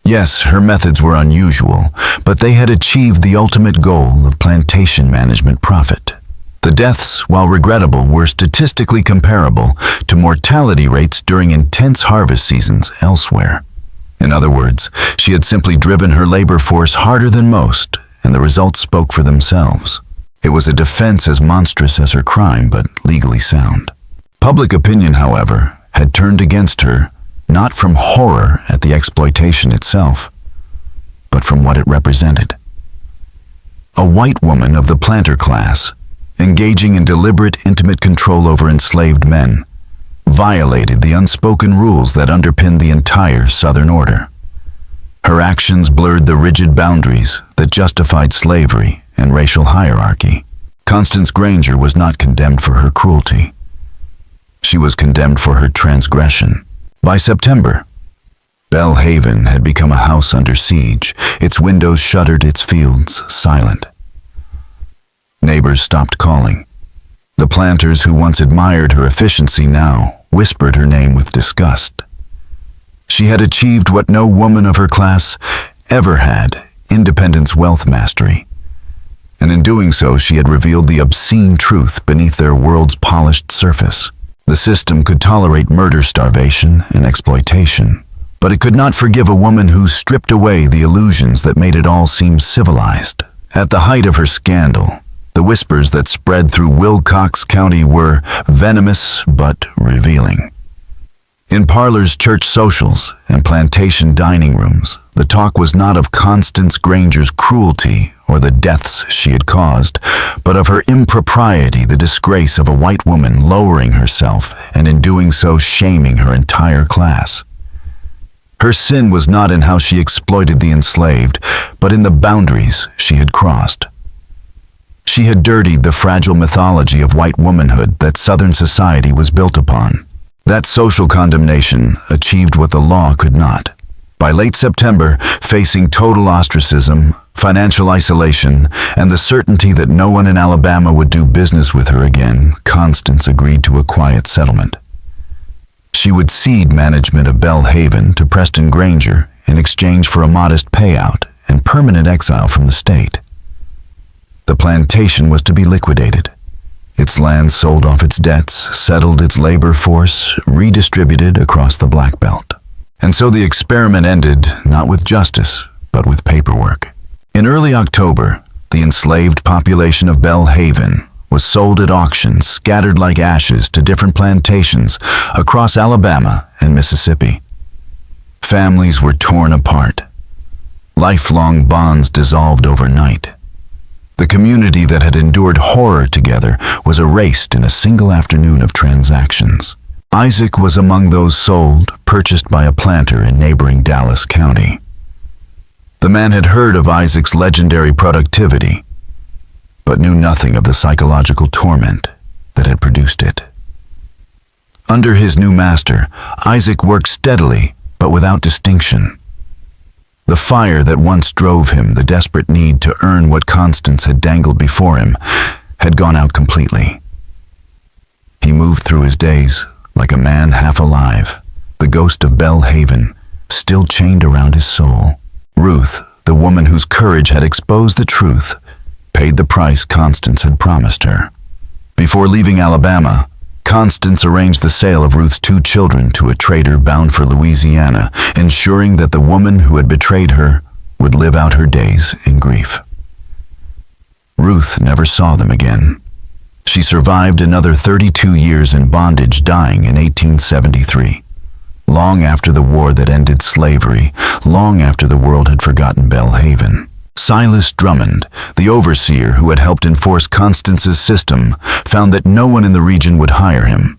Yes, her methods were unusual, but they had achieved the ultimate goal of plantation management profit. The deaths, while regrettable, were statistically comparable to mortality rates during intense harvest seasons elsewhere. In other words, she had simply driven her labor force harder than most, and the results spoke for themselves. It was a defense as monstrous as her crime, but legally sound. Public opinion, however, had turned against her, not from horror at the exploitation itself, but from what it represented. A white woman of the planter class, engaging in deliberate, intimate control over enslaved men, violated the unspoken rules that underpinned the entire Southern order. Her actions blurred the rigid boundaries that justified slavery and racial hierarchy. Constance Granger was not condemned for her cruelty. She was condemned for her transgression. By September, Belhaven had become a house under siege, its windows shuttered, its fields silent. Neighbors stopped calling. The planters who once admired her efficiency now whispered her name with disgust. She had achieved what no woman of her class ever had, independence, wealth mastery. And in doing so, she had revealed the obscene truth beneath their world's polished surface. The system could tolerate murder, starvation, and exploitation, but it could not forgive a woman who stripped away the illusions that made it all seem civilized. At the height of her scandal, the whispers that spread through Wilcox County were venomous but revealing. In parlors, church socials, and plantation dining rooms, the talk was not of Constance Granger's cruelty or the deaths she had caused, but of her impropriety, the disgrace of a white woman lowering herself and in doing so shaming her entire class. Her sin was not in how she exploited the enslaved, but in the boundaries she had crossed. She had dirtied the fragile mythology of white womanhood that Southern society was built upon. That social condemnation achieved what the law could not. By late September, facing total ostracism, financial isolation, and the certainty that no one in Alabama would do business with her again, Constance agreed to a quiet settlement. She would cede management of Belhaven to Preston Granger in exchange for a modest payout and permanent exile from the state. The plantation was to be liquidated. Its land sold off its debts, settled its labor force, redistributed across the Black Belt. And so the experiment ended not with justice, but with paperwork. In early October, the enslaved population of Belhaven was sold at auction, scattered like ashes to different plantations across Alabama and Mississippi. Families were torn apart. Lifelong bonds dissolved overnight. The community that had endured horror together was erased in a single afternoon of transactions. Isaac was among those sold, purchased by a planter in neighboring Dallas County. The man had heard of Isaac's legendary productivity, but knew nothing of the psychological torment that had produced it. Under his new master, Isaac worked steadily, but without distinction. The fire that once drove him, the desperate need to earn what Constance had dangled before him, had gone out completely. He moved through his days like a man half alive, the ghost of Belhaven still chained around his soul. Ruth, the woman whose courage had exposed the truth, paid the price Constance had promised her. Before leaving Alabama, Constance arranged the sale of Ruth's 2 children to a trader bound for Louisiana, ensuring that the woman who had betrayed her would live out her days in grief. Ruth never saw them again. She survived another 32 years in bondage, dying in 1873. Long after the war that ended slavery, long after the world had forgotten Belhaven. Silas Drummond, the overseer who had helped enforce Constance's system, found that no one in the region would hire him.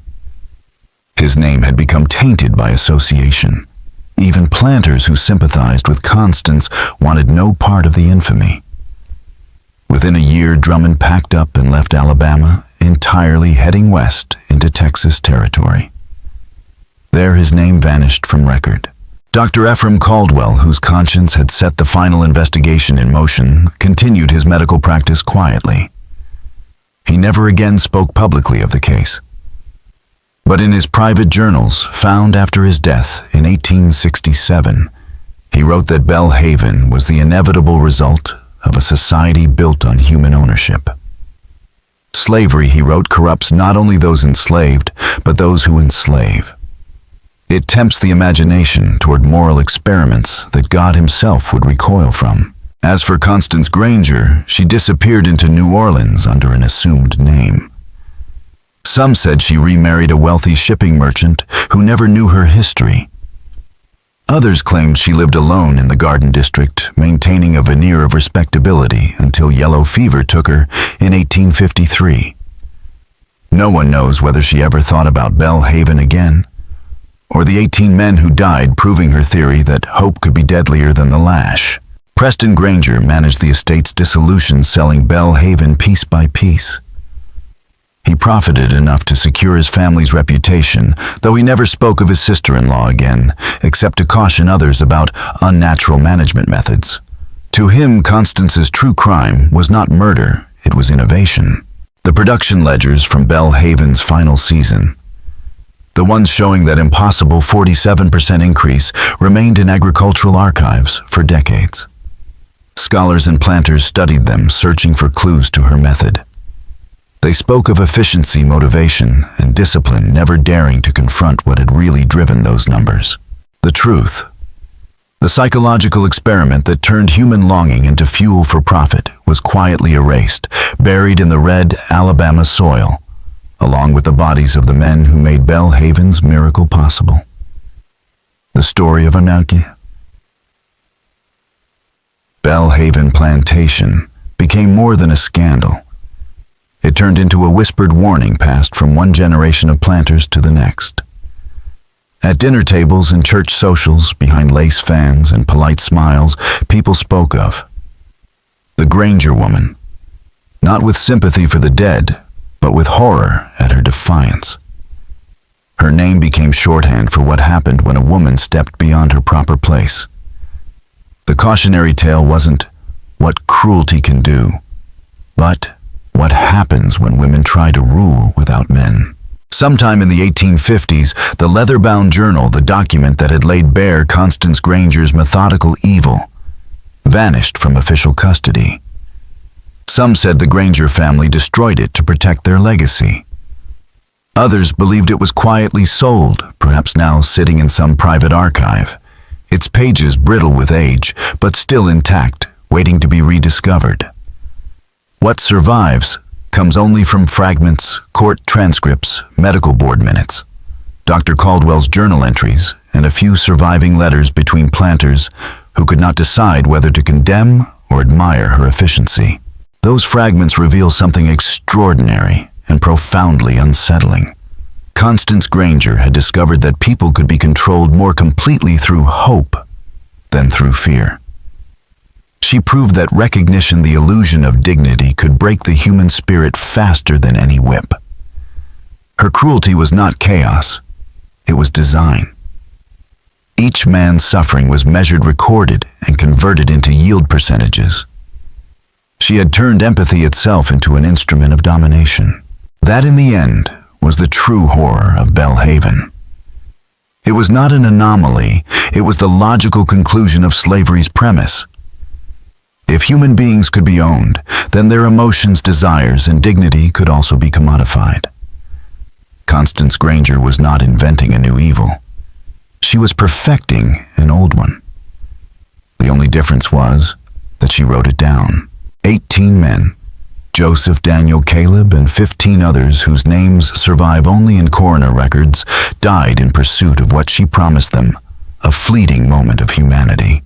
His name had become tainted by association. Even planters who sympathized with Constance wanted no part of the infamy. Within a year, Drummond packed up and left Alabama, entirely heading west into Texas territory. There his name vanished from record. Dr. Ephraim Caldwell, whose conscience had set the final investigation in motion, continued his medical practice quietly. He never again spoke publicly of the case. But in his private journals, found after his death in 1867, he wrote that Belhaven was the inevitable result of a society built on human ownership. Slavery, he wrote, corrupts not only those enslaved, but those who enslave. It tempts the imagination toward moral experiments that God himself would recoil from. As for Constance Granger, she disappeared into New Orleans under an assumed name. Some said she remarried a wealthy shipping merchant who never knew her history. Others claimed she lived alone in the Garden District, maintaining a veneer of respectability until yellow fever took her in 1853. No one knows whether she ever thought about Belhaven again, or the 18 men who died, proving her theory that hope could be deadlier than the lash. Preston Granger managed the estate's dissolution, selling Belhaven piece by piece. He profited enough to secure his family's reputation, though he never spoke of his sister-in-law again, except to caution others about unnatural management methods. To him, Constance's true crime was not murder, it was innovation. The production ledgers from Belhaven's final season, the ones showing that impossible 47% increase, remained in agricultural archives for decades. Scholars and planters studied them, searching for clues to her method. They spoke of efficiency, motivation, and discipline, never daring to confront what had really driven those numbers. The truth. The psychological experiment that turned human longing into fuel for profit was quietly erased, buried in the red Alabama soil, along with the bodies of the men who made Belhaven's miracle possible. The story of Anarchy. Belhaven Plantation became more than a scandal. It turned into a whispered warning passed from one generation of planters to the next. At dinner tables and church socials, behind lace fans and polite smiles, people spoke of the Granger woman, not with sympathy for the dead, but with horror at her defiance. Her name became shorthand for what happened when a woman stepped beyond her proper place. The cautionary tale wasn't what cruelty can do, but what happens when women try to rule without men. Sometime in the 1850s, the leather-bound journal, the document that had laid bare Constance Granger's methodical evil, vanished from official custody. Some said the Granger family destroyed it to protect their legacy. Others believed it was quietly sold, perhaps now sitting in some private archive, its pages brittle with age, but still intact, waiting to be rediscovered. What survives comes only from fragments, court transcripts, medical board minutes, Dr. Caldwell's journal entries, and a few surviving letters between planters who could not decide whether to condemn or admire her efficiency. Those fragments reveal something extraordinary and profoundly unsettling. Constance Granger had discovered that people could be controlled more completely through hope than through fear. She proved that recognition, the illusion of dignity, could break the human spirit faster than any whip. Her cruelty was not chaos, it was design. Each man's suffering was measured, recorded, and converted into yield percentages. She had turned empathy itself into an instrument of domination. That, in the end, was the true horror of Belhaven. It was not an anomaly, it was the logical conclusion of slavery's premise. If human beings could be owned, then their emotions, desires, and dignity could also be commodified. Constance Granger was not inventing a new evil. She was perfecting an old one. The only difference was that she wrote it down. 18 men, Joseph Daniel Caleb and 15 others whose names survive only in coroner records died in pursuit of what she promised them, a fleeting moment of humanity.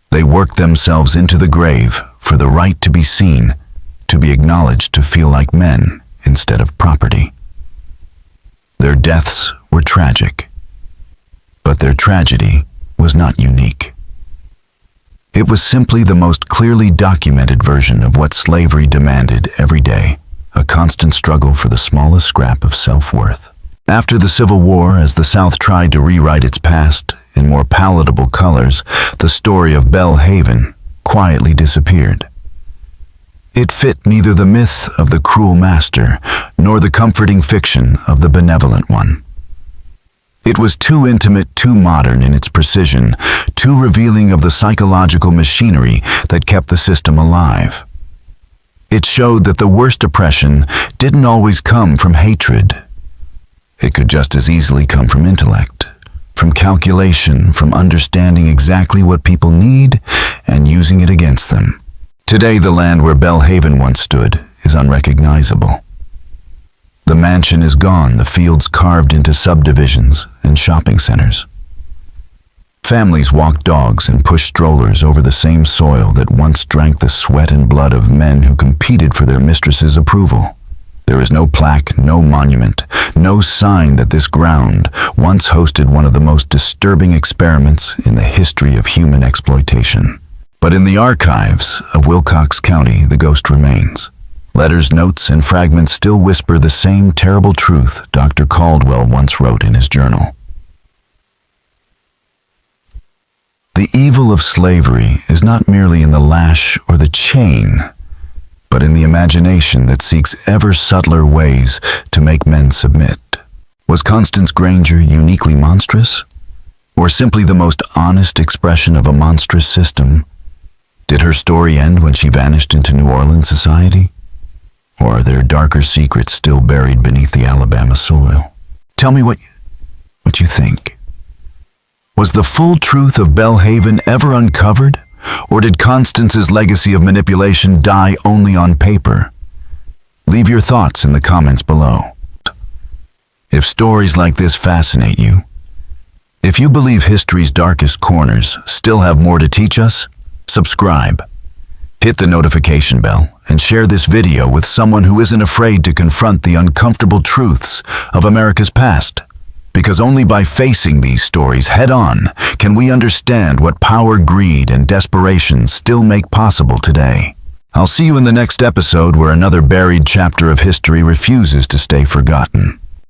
They worked themselves into the grave for the right to be seen, to be acknowledged, to feel like men instead of property. Their deaths were tragic, but their tragedy was not unique. It was simply the most clearly documented version of what slavery demanded every day, a constant struggle for the smallest scrap of self-worth. After the Civil War, as the South tried to rewrite its past in more palatable colors, the story of Belle Haven quietly disappeared. It fit neither the myth of the cruel master nor the comforting fiction of the benevolent one. It was too intimate, too modern in its precision, too revealing of the psychological machinery that kept the system alive. It showed that the worst oppression didn't always come from hatred. It could just as easily come from intellect, from calculation, from understanding exactly what people need and using it against them. Today, the land where Belle Haven once stood is unrecognizable. The mansion is gone, the fields carved into subdivisions and shopping centers. Families walk dogs and push strollers over the same soil that once drank the sweat and blood of men who competed for their mistress's approval. There is no plaque, no monument, no sign that this ground once hosted one of the most disturbing experiments in the history of human exploitation. But in the archives of Wilcox County, the ghost remains. Letters, notes, and fragments still whisper the same terrible truth Dr. Caldwell once wrote in his journal. The evil of slavery is not merely in the lash or the chain, but in the imagination that seeks ever subtler ways to make men submit. Was Constance Granger uniquely monstrous? Or simply the most honest expression of a monstrous system? Did her story end when she vanished into New Orleans society? Or are there darker secrets still buried beneath the Alabama soil? Tell me what you think. Was the full truth of Belle Haven ever uncovered? Or did Constance's legacy of manipulation die only on paper? Leave your thoughts in the comments below. If stories like this fascinate you, if you believe history's darkest corners still have more to teach us, subscribe. Hit the notification bell and share this video with someone who isn't afraid to confront the uncomfortable truths of America's past. Because only by facing these stories head-on can we understand what power, greed, and desperation still make possible today. I'll see you in the next episode where another buried chapter of history refuses to stay forgotten.